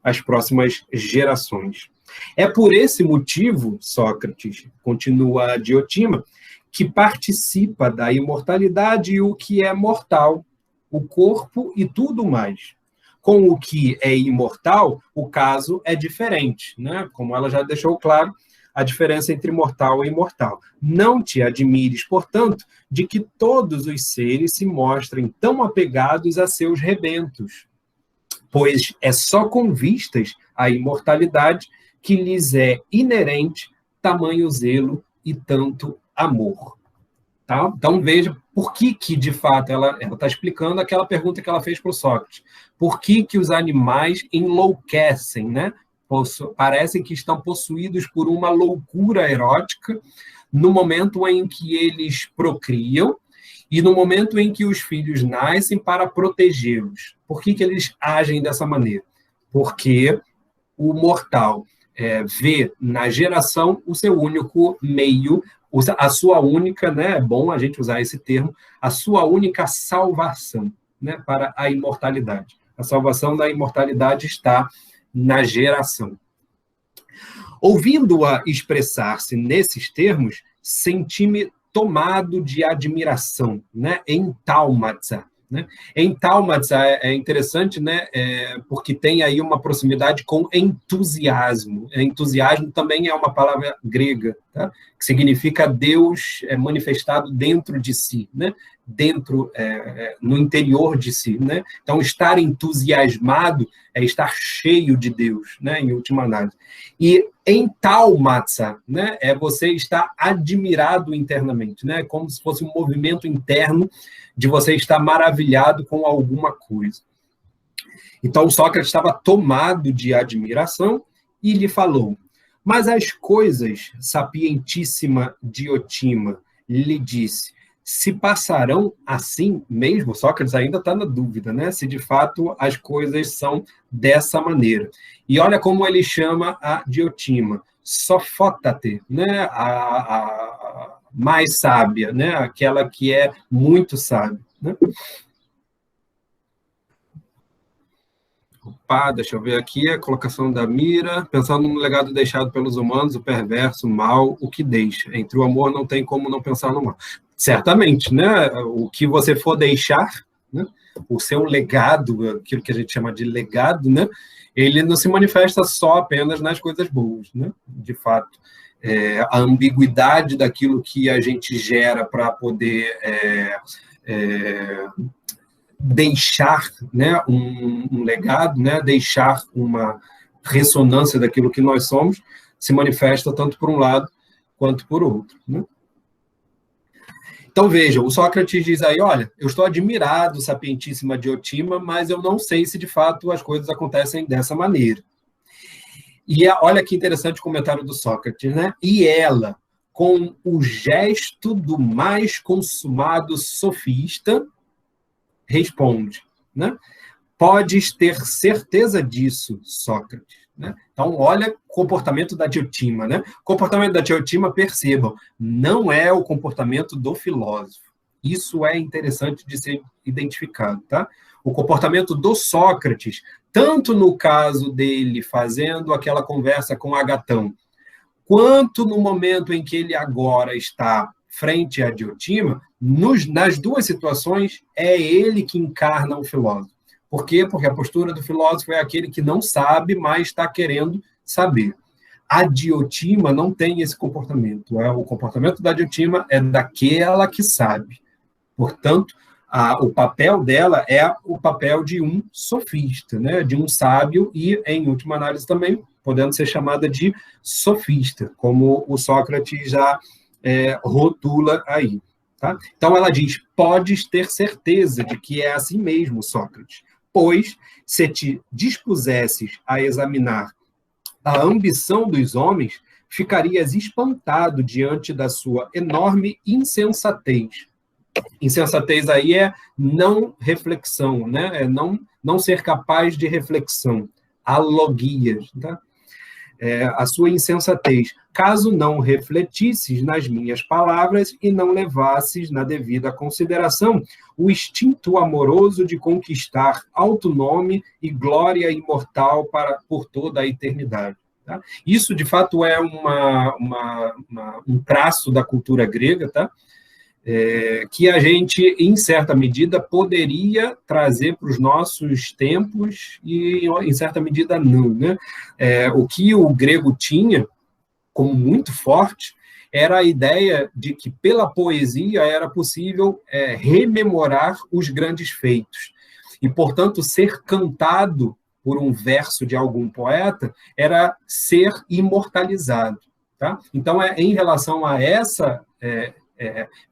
as próximas gerações. É por esse motivo, Sócrates, continua Diotima, que participa da imortalidade o que é mortal, o corpo e tudo mais. Com o que é imortal, o caso é diferente, né? Como ela já deixou claro, a diferença entre mortal e imortal. Não te admires, portanto, de que todos os seres se mostrem tão apegados a seus rebentos, pois é só com vistas à imortalidade que lhes é inerente tamanho zelo e tanto amor. Tá? Então, veja por que de fato, ela está explicando aquela pergunta que ela fez para o Sócrates. Por que os animais enlouquecem, né? Parecem que estão possuídos por uma loucura erótica no momento em que eles procriam e no momento em que os filhos nascem para protegê-los. Por que eles agem dessa maneira? Porque o mortal vê na geração o seu único meio, a sua única, né, é bom a gente usar esse termo, a sua única salvação, né, para a imortalidade. A salvação da imortalidade está na geração. Ouvindo-a expressar-se nesses termos, senti-me tomado de admiração, né, em Taumatsa. Né? Em Taumatsa é interessante, né, porque tem aí uma proximidade com entusiasmo. Entusiasmo também é uma palavra grega, tá? Que significa Deus manifestado dentro de si, né? Dentro, no interior de si. Né? Então, estar entusiasmado é estar cheio de Deus, né, em última análise. E em Taumatsa, né, é você estar admirado internamente, né, como se fosse um movimento interno de você estar maravilhado com alguma coisa. Então, Sócrates estava tomado de admiração e lhe falou: mas as coisas, sapientíssima Diotima, lhe disse, se passarão assim mesmo? Sócrates ainda está na dúvida, né? Se de fato as coisas são dessa maneira. E olha como ele chama a Diotima, Sofótate, né? A mais sábia, né? Aquela que é muito sábia. Né? Opa, deixa eu ver aqui a colocação da Mira. Pensando no legado deixado pelos humanos, o perverso, o mal, o que deixa. Entre o amor não tem como não pensar no mal. Certamente, né? O que você for deixar, né? o seu legado, aquilo que a gente chama de legado, né? Ele não se manifesta só apenas nas coisas boas, né? De fato, a ambiguidade daquilo que a gente gera para poder deixar, né, um legado, né, deixar uma ressonância daquilo que nós somos, se manifesta tanto por um lado quanto por outro, né? Então, veja, o Sócrates diz aí, olha, eu estou admirado, sapientíssima Diotima, mas eu não sei se, de fato, as coisas acontecem dessa maneira. E olha que interessante o comentário do Sócrates, né? E ela, com o gesto do mais consumado sofista, responde, né? Podes ter certeza disso, Sócrates. Né? Então, olha o comportamento da Diotima. Né? O comportamento da Diotima, percebam, não é o comportamento do filósofo. Isso é interessante de ser identificado. Tá? O comportamento do Sócrates, tanto no caso dele fazendo aquela conversa com Agatão, quanto no momento em que ele agora está frente à Diotima, nas duas situações, é ele que encarna o filósofo. Por quê? Porque a postura do filósofo é aquele que não sabe, mas está querendo saber. A Diotima não tem esse comportamento. O comportamento da Diotima é daquela que sabe. Portanto, o papel dela é o papel de um sofista, né? De um sábio e, em última análise, também podendo ser chamada de sofista, como o Sócrates já rotula aí. Tá? Então, ela diz, podes ter certeza de que é assim mesmo, Sócrates, pois, se te dispusesses a examinar a ambição dos homens, ficarias espantado diante da sua enorme insensatez. Insensatez aí é não reflexão, né? É não ser capaz de reflexão, alogias, tá? A sua insensatez, caso não refletisses nas minhas palavras e não levasses na devida consideração o instinto amoroso de conquistar alto nome e glória imortal por toda a eternidade. Tá? Isso, de fato, é um traço da cultura grega, tá? Que a gente, em certa medida, poderia trazer para os nossos tempos e, em certa medida, não. Né? O que o grego tinha como muito forte era a ideia de que, pela poesia, era possível rememorar os grandes feitos. E, portanto, ser cantado por um verso de algum poeta era ser imortalizado. Tá? Então, em relação a essa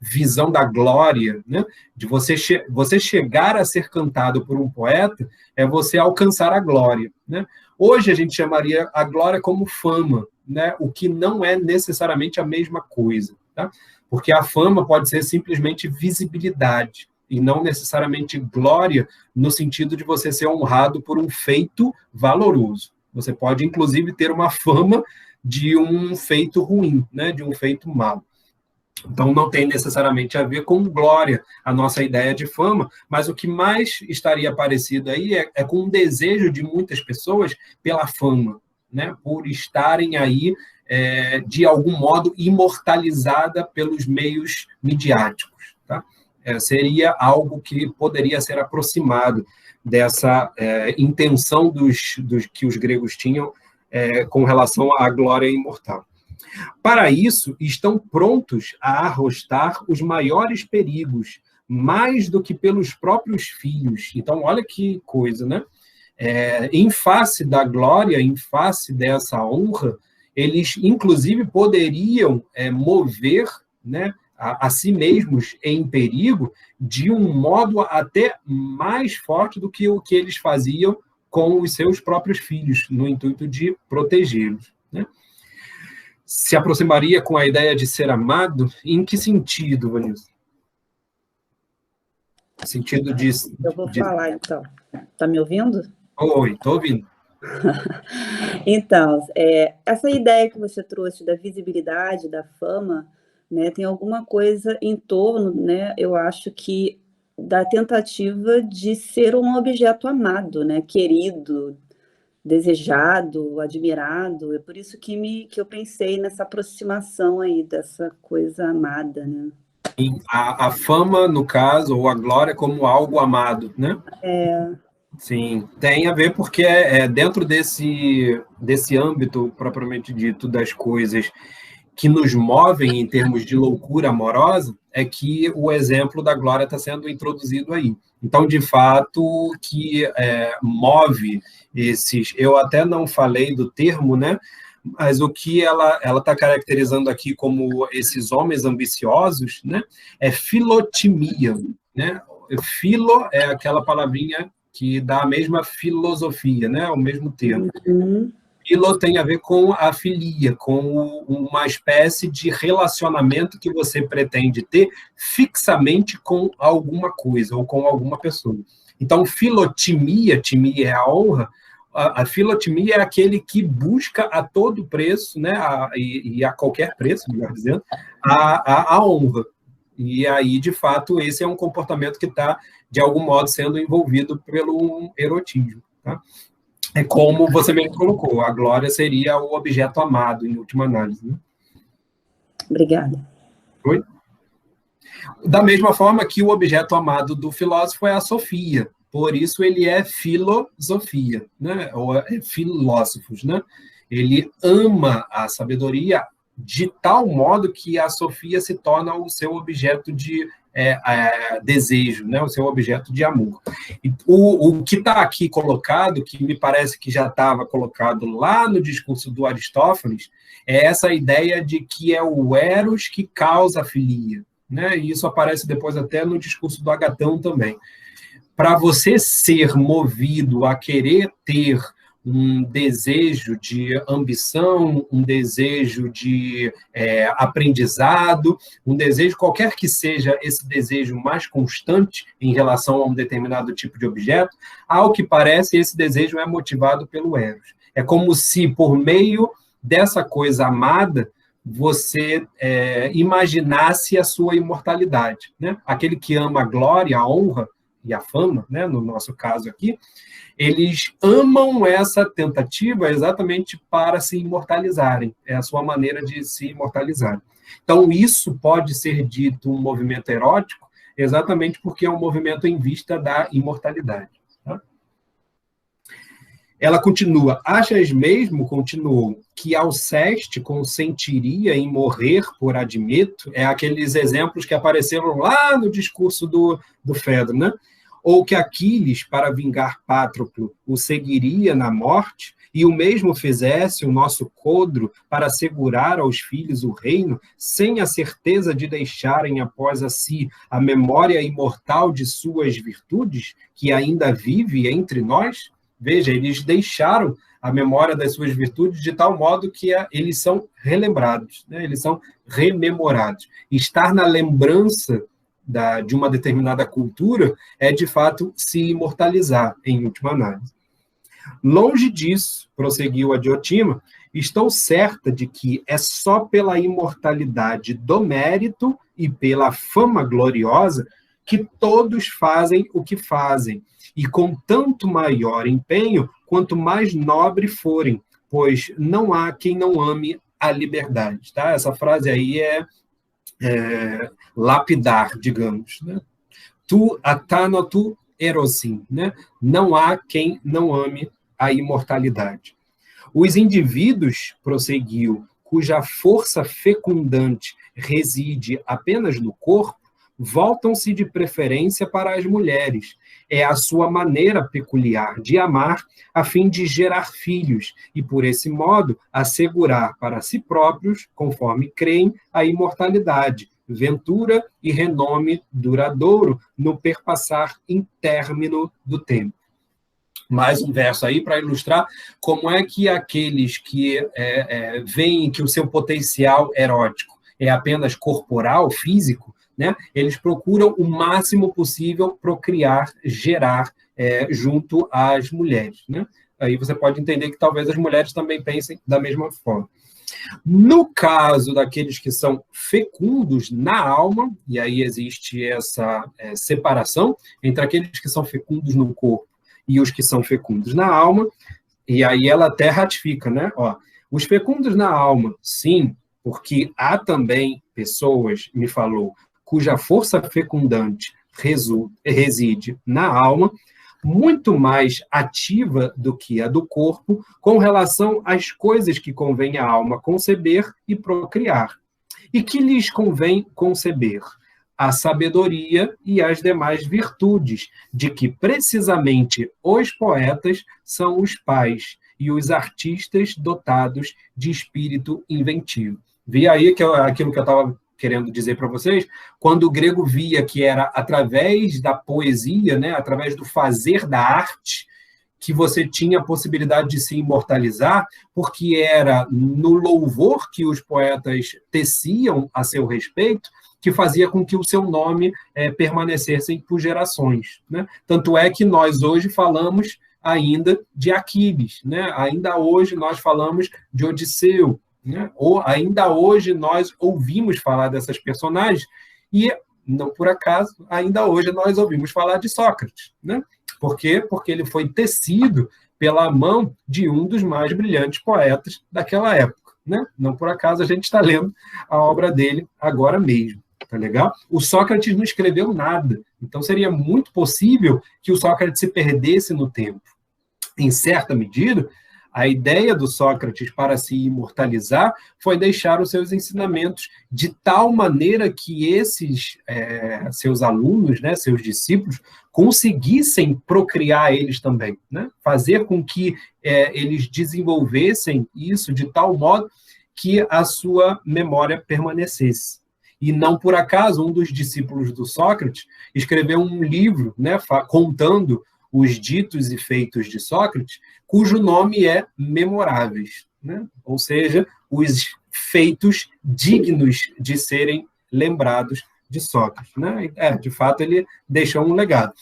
visão da glória, né? De você chegar a ser cantado por um poeta, é você alcançar a glória. Né? Hoje a gente chamaria a glória como fama, né? O que não é necessariamente a mesma coisa. Tá? Porque a fama pode ser simplesmente visibilidade, e não necessariamente glória, no sentido de você ser honrado por um feito valoroso. Você pode, inclusive, ter uma fama de um feito ruim, né? De um feito mau. Então, não tem necessariamente a ver com glória, a nossa ideia de fama, mas o que mais estaria parecido aí é com um desejo de muitas pessoas pela fama, né? Por estarem aí, de algum modo, imortalizada pelos meios midiáticos. Tá? Seria algo que poderia ser aproximado dessa intenção que os gregos tinham com relação à glória imortal. Para isso, estão prontos a arrostar os maiores perigos, mais do que pelos próprios filhos. Então, olha que coisa, né? Em face da glória, em face dessa honra, eles, inclusive, poderiam mover, né, a si mesmos em perigo de um modo até mais forte do que o que eles faziam com os seus próprios filhos, no intuito de protegê-los. Né? Se aproximaria com a ideia de ser amado? Em que sentido, Vanessa? No sentido de... Eu vou falar, então. Está me ouvindo? Oi, estou ouvindo. Então, essa ideia que você trouxe da visibilidade, da fama, né, tem alguma coisa em torno, né, eu acho que da tentativa de ser um objeto amado, né, querido, desejado, admirado. É por isso que eu pensei nessa aproximação aí dessa coisa amada, né? A fama, no caso, ou a glória como algo amado, né? Sim, tem a ver porque dentro desse âmbito, propriamente dito, das coisas que nos movem em termos de loucura amorosa, é que o exemplo da glória está sendo introduzido aí. Então, de fato, o que move esses... Eu até não falei do termo, né? Mas o que ela está caracterizando aqui como esses homens ambiciosos, né? É filotimia, né? Filo é aquela palavrinha que dá a mesma filosofia, né? O mesmo termo. Filo tem a ver com a filia, com uma espécie de relacionamento que você pretende ter fixamente com alguma coisa ou com alguma pessoa. Então, filotimia, timia é a honra, a filotimia é aquele que busca a todo preço, né, e a qualquer preço, melhor dizendo, a honra. E aí, de fato, esse é um comportamento que está, de algum modo, sendo envolvido pelo erotismo. Tá? É como você mesmo colocou, a glória seria o objeto amado, em última análise. Né? Obrigada. Oi? Da mesma forma que o objeto amado do filósofo é a sofia, por isso ele é filosofia, né? Ou é filósofos. Né? Ele ama a sabedoria de tal modo que a sofia se torna o seu objeto de desejo, né? O seu objeto de amor. E o que está aqui colocado, que me parece que já estava colocado lá no discurso do Aristófanes, é essa ideia de que é o eros que causa a filia. Né? E isso aparece depois até no discurso do Agatão também. Para você ser movido a querer ter um desejo de ambição, um desejo de aprendizado, um desejo, qualquer que seja esse desejo mais constante em relação a um determinado tipo de objeto, ao que parece, esse desejo é motivado pelo eros. É como se, por meio dessa coisa amada, você imaginasse a sua imortalidade. Né? Aquele que ama a glória, a honra e a fama, né? No nosso caso aqui, eles amam essa tentativa exatamente para se imortalizarem. É a sua maneira de se imortalizar. Então, isso pode ser dito um movimento erótico exatamente porque é um movimento em vista da imortalidade. Tá? Ela continua, achas mesmo, continuou, que Alceste consentiria em morrer por Admeto? É aqueles exemplos que apareceram lá no discurso do Fedro, né? Ou que Aquiles, para vingar Patroclo, o seguiria na morte, e o mesmo fizesse o nosso Codro para assegurar aos filhos o reino, sem a certeza de deixarem após a si a memória imortal de suas virtudes, que ainda vive entre nós? Veja, eles deixaram a memória das suas virtudes de tal modo que eles são relembrados, né? Eles são rememorados. Estar na lembrança de uma determinada cultura é, de fato, se imortalizar, em última análise. Longe disso, prosseguiu a Diotima, estou certa de que é só pela imortalidade do mérito e pela fama gloriosa que todos fazem o que fazem, e com tanto maior empenho quanto mais nobre forem, pois não há quem não ame a liberdade. Tá? Essa frase aí é lapidar, digamos. Né? Tu atanotu erosim, né? Não há quem não ame a imortalidade. Os indivíduos, prosseguiu, cuja força fecundante reside apenas no corpo, voltam-se de preferência para as mulheres. É a sua maneira peculiar de amar, a fim de gerar filhos, e, por esse modo, assegurar para si próprios, conforme creem, a imortalidade, ventura e renome duradouro no perpassar intérmino do tempo. Mais um verso aí para ilustrar como é que aqueles que veem que o seu potencial erótico é apenas corporal, físico, né, eles procuram o máximo possível procriar, gerar junto às mulheres. Né? Aí você pode entender que talvez as mulheres também pensem da mesma forma. No caso daqueles que são fecundos na alma, e aí existe essa separação entre aqueles que são fecundos no corpo e os que são fecundos na alma, e aí ela até ratifica, né? Ó, os fecundos na alma, sim, porque há também pessoas, me falou, cuja força fecundante reside na alma, muito mais ativa do que a do corpo, com relação às coisas que convém à alma conceber e procriar. E que lhes convém conceber? A sabedoria e as demais virtudes, de que precisamente os poetas são os pais e os artistas dotados de espírito inventivo. Vi aí aquilo que eu estava querendo dizer para vocês, quando o grego via que era através da poesia, né, através do fazer da arte, que você tinha a possibilidade de se imortalizar, porque era no louvor que os poetas teciam a seu respeito, que fazia com que o seu nome permanecesse por gerações, né? Tanto é que nós hoje falamos ainda de Aquiles, né? Ainda hoje nós falamos de Odisseu, né? Ou ainda hoje nós ouvimos falar dessas personagens e, não por acaso, ainda hoje nós ouvimos falar de Sócrates, né? Por quê? Porque ele foi tecido pela mão de um dos mais brilhantes poetas daquela época, né? Não por acaso a gente está lendo a obra dele agora mesmo, tá legal? O Sócrates não escreveu nada, então seria muito possível que o Sócrates se perdesse no tempo. Em certa medida, a ideia do Sócrates para se imortalizar foi deixar os seus ensinamentos de tal maneira que esses seus alunos, né, seus discípulos, conseguissem procriar eles também, né? Fazer com que eles desenvolvessem isso de tal modo que a sua memória permanecesse. E não por acaso, um dos discípulos do Sócrates escreveu um livro, né, contando os ditos e feitos de Sócrates, cujo nome é Memoráveis, né? Ou seja, os feitos dignos de serem lembrados de Sócrates, né? De fato, ele deixou um legado.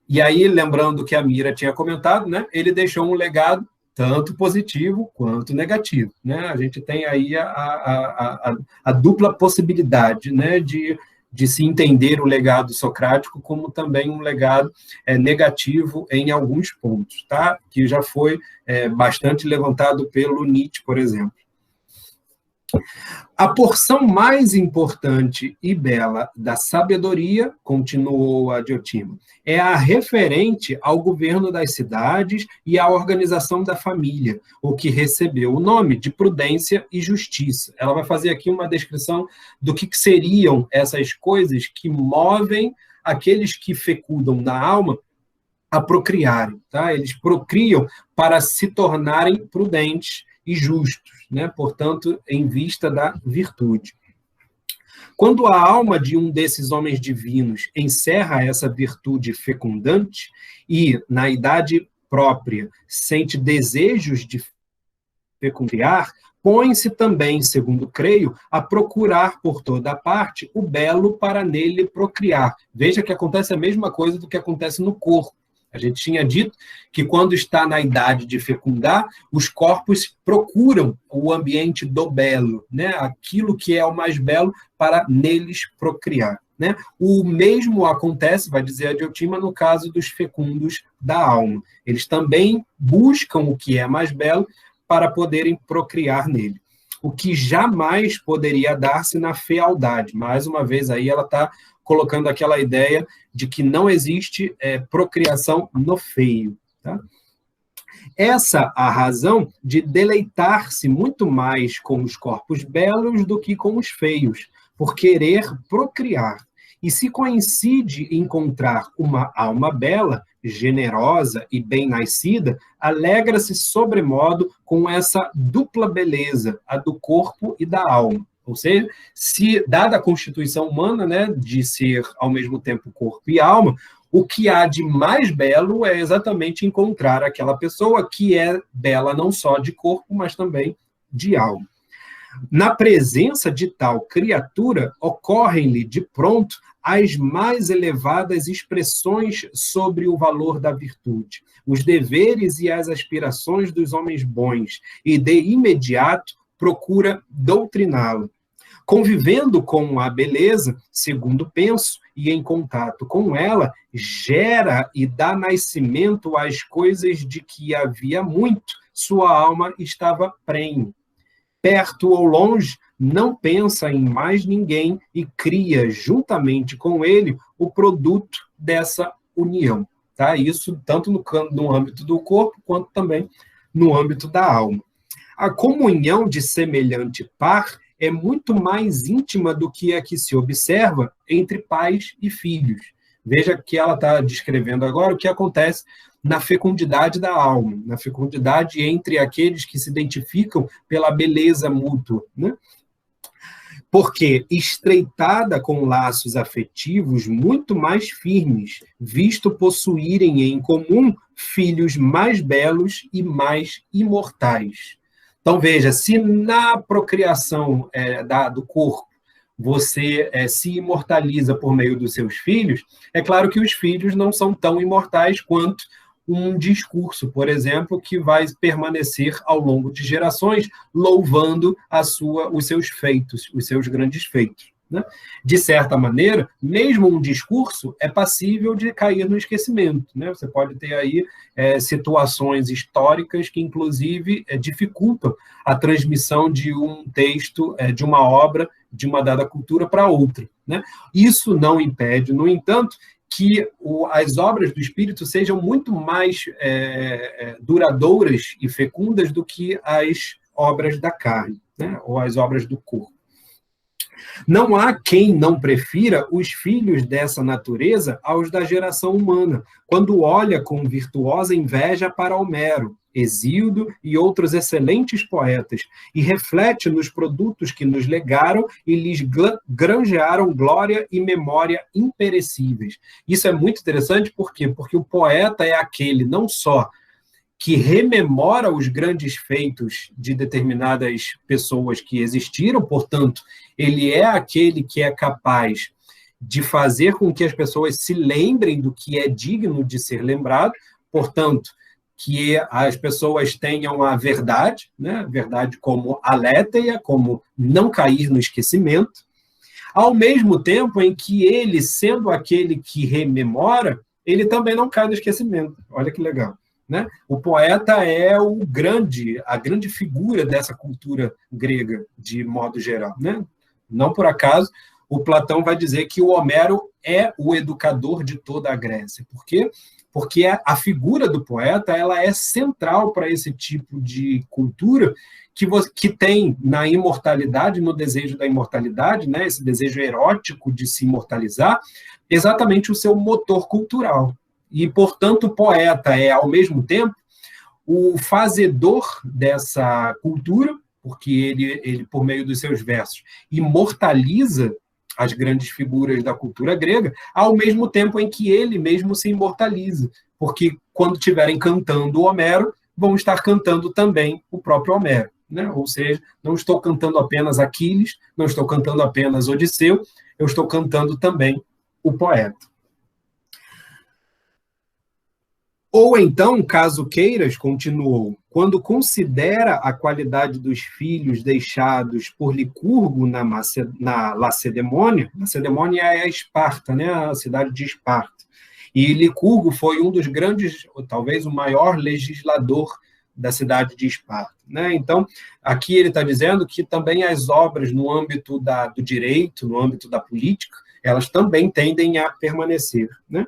E aí, lembrando que a Mira tinha comentado, né, ele deixou um legado tanto positivo quanto negativo, né? A gente tem aí a dupla possibilidade, né, de se entender o legado socrático como também um legado negativo em alguns pontos, tá? Que já foi bastante levantado pelo Nietzsche, por exemplo. A porção mais importante e bela da sabedoria, continuou a Diotima, é a referente ao governo das cidades e à organização da família, o que recebeu o nome de prudência e justiça. Ela vai fazer aqui uma descrição do que seriam essas coisas que movem aqueles que fecundam na alma a procriarem, tá? Eles procriam para se tornarem prudentes e justos, né? Portanto, em vista da virtude. Quando a alma de um desses homens divinos encerra essa virtude fecundante e, na idade própria, sente desejos de fecundar, põe-se também, segundo creio, a procurar por toda parte o belo para nele procriar. Veja que acontece a mesma coisa do que acontece no corpo. A gente tinha dito que quando está na idade de fecundar, os corpos procuram o ambiente do belo, né? Aquilo que é o mais belo para neles procriar, né? O mesmo acontece, vai dizer a Diotima, no caso dos fecundos da alma. Eles também buscam o que é mais belo para poderem procriar nele. O que jamais poderia dar-se na fealdade. Mais uma vez, aí ela está colocando aquela ideia de que não existe procriação no feio. Tá? Essa a razão de deleitar-se muito mais com os corpos belos do que com os feios, por querer procriar. E se coincide encontrar uma alma bela, generosa e bem-nascida, alegra-se sobremodo com essa dupla beleza, a do corpo e da alma. Ou seja, se, dada a constituição humana, né, de ser ao mesmo tempo corpo e alma, o que há de mais belo é exatamente encontrar aquela pessoa que é bela não só de corpo, mas também de alma. Na presença de tal criatura, ocorrem-lhe de pronto as mais elevadas expressões sobre o valor da virtude, os deveres e as aspirações dos homens bons, e de imediato procura doutriná-la. Convivendo com a beleza, segundo penso, e em contato com ela, gera e dá nascimento às coisas de que havia muito, sua alma estava prenhe. Perto ou longe, não pensa em mais ninguém e cria, juntamente com ele, o produto dessa união. Tá? Isso tanto no âmbito do corpo, quanto também no âmbito da alma. A comunhão de semelhante par é muito mais íntima do que a que se observa entre pais e filhos. Veja que ela está descrevendo agora o que acontece na fecundidade da alma, na fecundidade entre aqueles que se identificam pela beleza mútua, né? Porque estreitada com laços afetivos muito mais firmes, visto possuírem em comum filhos mais belos e mais imortais. Então, veja, se na procriação do corpo você se imortaliza por meio dos seus filhos, é claro que os filhos não são tão imortais quanto um discurso, por exemplo, que vai permanecer ao longo de gerações, louvando os seus feitos, os seus grandes feitos. Né? De certa maneira, mesmo um discurso é passível de cair no esquecimento. Né? Você pode ter aí situações históricas que, inclusive, dificultam a transmissão de um texto, de uma obra, de uma dada cultura para outra. Né? Isso não impede, no entanto, que as obras do Espírito sejam muito mais duradouras e fecundas do que as obras da carne, né? Ou as obras do corpo. Não há quem não prefira os filhos dessa natureza aos da geração humana, quando olha com virtuosa inveja para Homero, Hesíodo e outros excelentes poetas, e reflete nos produtos que nos legaram e lhes granjearam glória e memória imperecíveis. Isso é muito interessante, por quê? Porque o poeta é aquele não só que rememora os grandes feitos de determinadas pessoas que existiram, portanto, ele é aquele que é capaz de fazer com que as pessoas se lembrem do que é digno de ser lembrado, portanto, que as pessoas tenham a verdade, né? Verdade como alétheia, como não cair no esquecimento, ao mesmo tempo em que ele, sendo aquele que rememora, ele também não cai no esquecimento. Olha que legal. Né? O poeta é a grande figura dessa cultura grega, de modo geral. Né? Não por acaso, o Platão vai dizer que o Homero é o educador de toda a Grécia. Por quê? Porque a figura do poeta ela é central para esse tipo de cultura que tem na imortalidade, no desejo da imortalidade, né? Esse desejo erótico de se imortalizar, exatamente o seu motor cultural. E, portanto, o poeta é, ao mesmo tempo, o fazedor dessa cultura, porque ele, por meio dos seus versos, imortaliza as grandes figuras da cultura grega, ao mesmo tempo em que ele mesmo se imortaliza, porque quando estiverem cantando Homero, vão estar cantando também o próprio Homero. Né? Ou seja, não estou cantando apenas Aquiles, não estou cantando apenas Odisseu, eu estou cantando também o poeta. Ou então, caso queiras, continuou, quando considera a qualidade dos filhos deixados por Licurgo na Lacedemônia, Lacedemônia é a Esparta, né, a cidade de Esparta, e Licurgo foi um dos grandes, ou talvez o maior legislador da cidade de Esparta. Né? Então, aqui ele está dizendo que também as obras no âmbito do direito, no âmbito da política, elas também tendem a permanecer, né?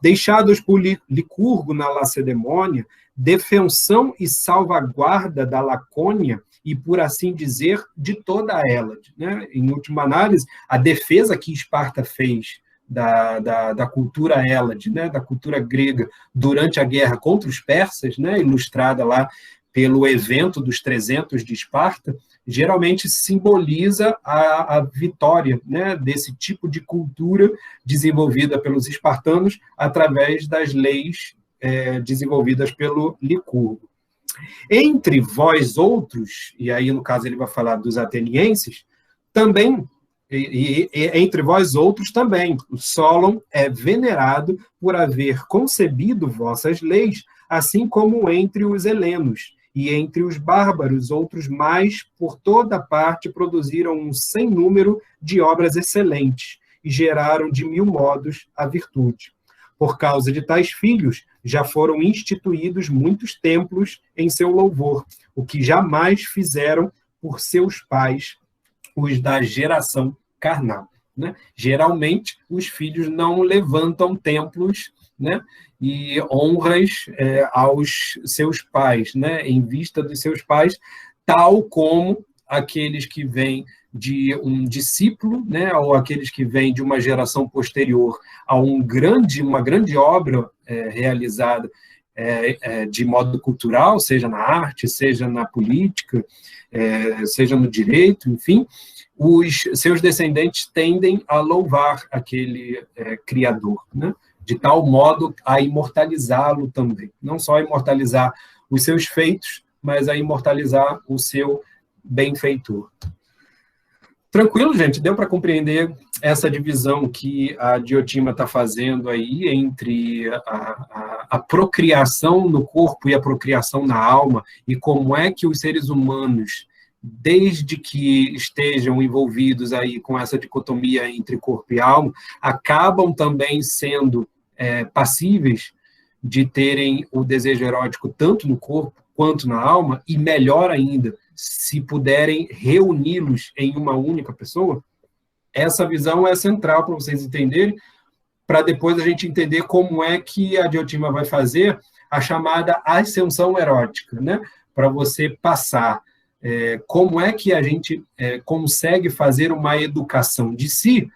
Deixados por Licurgo na Lacedemônia, defensão e salvaguarda da Lacônia e, por assim dizer, de toda a Hélade. Né? Em última análise, a defesa que Esparta fez da cultura Hélade, né? Da cultura grega, durante a guerra contra os persas, né? Ilustrada lá pelo evento dos 300 de Esparta, geralmente simboliza a vitória, né, desse tipo de cultura desenvolvida pelos espartanos através das leis desenvolvidas pelo Licurgo. Entre vós outros, e aí no caso ele vai falar dos atenienses, também, e entre vós outros também, o Solon é venerado por haver concebido vossas leis, assim como entre os helenos, e entre os bárbaros, outros mais, por toda parte, produziram um sem número de obras excelentes e geraram de 1000 modos a virtude. Por causa de tais filhos, já foram instituídos muitos templos em seu louvor, o que jamais fizeram por seus pais os da geração carnal, né? Geralmente, os filhos não levantam templos, né, e honras aos seus pais, né, em vista dos seus pais, tal como aqueles que vêm de um discípulo, né, ou aqueles que vêm de uma geração posterior a uma grande obra realizada de modo cultural, seja na arte, seja na política, seja no direito, enfim, os seus descendentes tendem a louvar aquele criador, né, de tal modo a imortalizá-lo também. Não só imortalizar os seus feitos, mas a imortalizar o seu benfeitor. Tranquilo, gente? Deu para compreender essa divisão que a Diotima está fazendo aí entre a procriação no corpo e a procriação na alma, e como é que os seres humanos, desde que estejam envolvidos aí com essa dicotomia entre corpo e alma, acabam também sendo passíveis de terem o desejo erótico tanto no corpo quanto na alma, e melhor ainda, se puderem reuni-los em uma única pessoa. Essa visão é central para vocês entenderem, para depois a gente entender como é que a Diotima vai fazer a chamada ascensão erótica, né? Para você passar como é que a gente consegue fazer uma educação de si,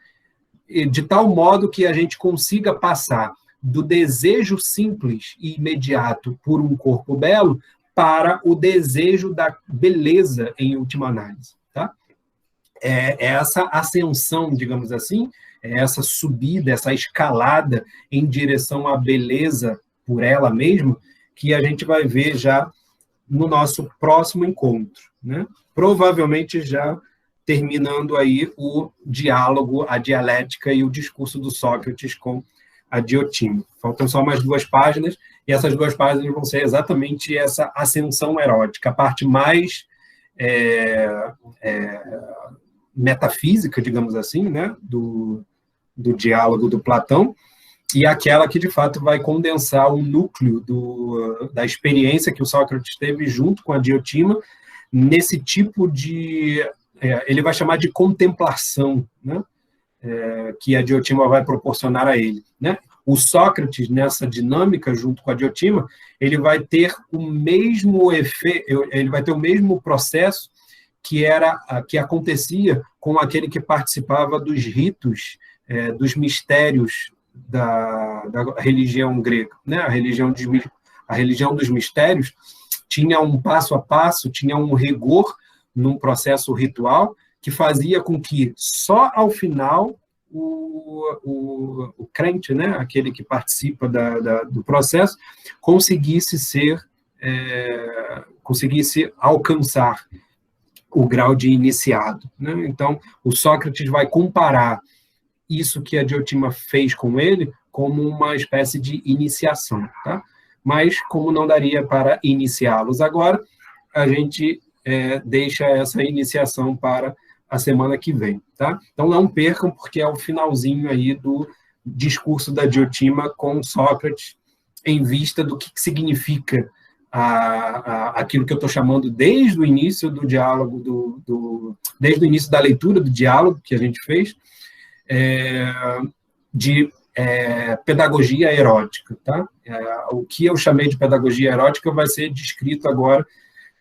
de tal modo que a gente consiga passar do desejo simples e imediato por um corpo belo para o desejo da beleza em última análise. Tá? Essa ascensão, digamos assim, essa subida, essa escalada em direção à beleza por ela mesma, que a gente vai ver já no nosso próximo encontro, né? Provavelmente já terminando aí o diálogo, a dialética e o discurso do Sócrates com a Diotima. Faltam só mais 2 páginas, e essas 2 páginas vão ser exatamente essa ascensão erótica, a parte mais metafísica, digamos assim, né, do diálogo do Platão, e aquela que, de fato, vai condensar o núcleo da experiência que o Sócrates teve junto com a Diotima, nesse tipo de... ele vai chamar de contemplação, né, que a Diotima vai proporcionar a ele, né? O Sócrates, nessa dinâmica, junto com a Diotima, ele vai ter o mesmo efeito, ele vai ter o mesmo processo que acontecia com aquele que participava dos ritos, dos mistérios da religião grega, né? A religião dos mistérios tinha um passo a passo, tinha um rigor num processo ritual que fazia com que só ao final o crente, né, aquele que participa do processo, conseguisse alcançar o grau de iniciado, né? Então, o Sócrates vai comparar isso que a Diotima fez com ele como uma espécie de iniciação, tá? Mas, como não daria para iniciá-los agora, a gente deixa essa iniciação para a semana que vem, tá? Então, não percam, porque é o finalzinho aí do discurso da Diotima com Sócrates, em vista do que significa aquilo que eu estou chamando desde o início do diálogo, desde o início da leitura do diálogo que a gente fez, de pedagogia erótica, tá? O que eu chamei de pedagogia erótica vai ser descrito agora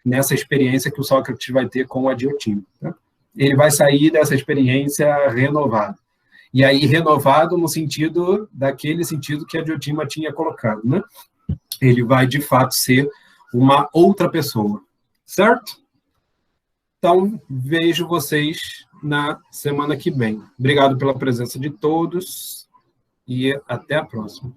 nessa experiência que o Sócrates vai ter com a Diotima, tá? Ele vai sair dessa experiência renovado. E aí, renovado no sentido, daquele sentido que a Diotima tinha colocado, né? Ele vai, de fato, ser uma outra pessoa, certo? Então, vejo vocês na semana que vem. Obrigado pela presença de todos e até a próxima.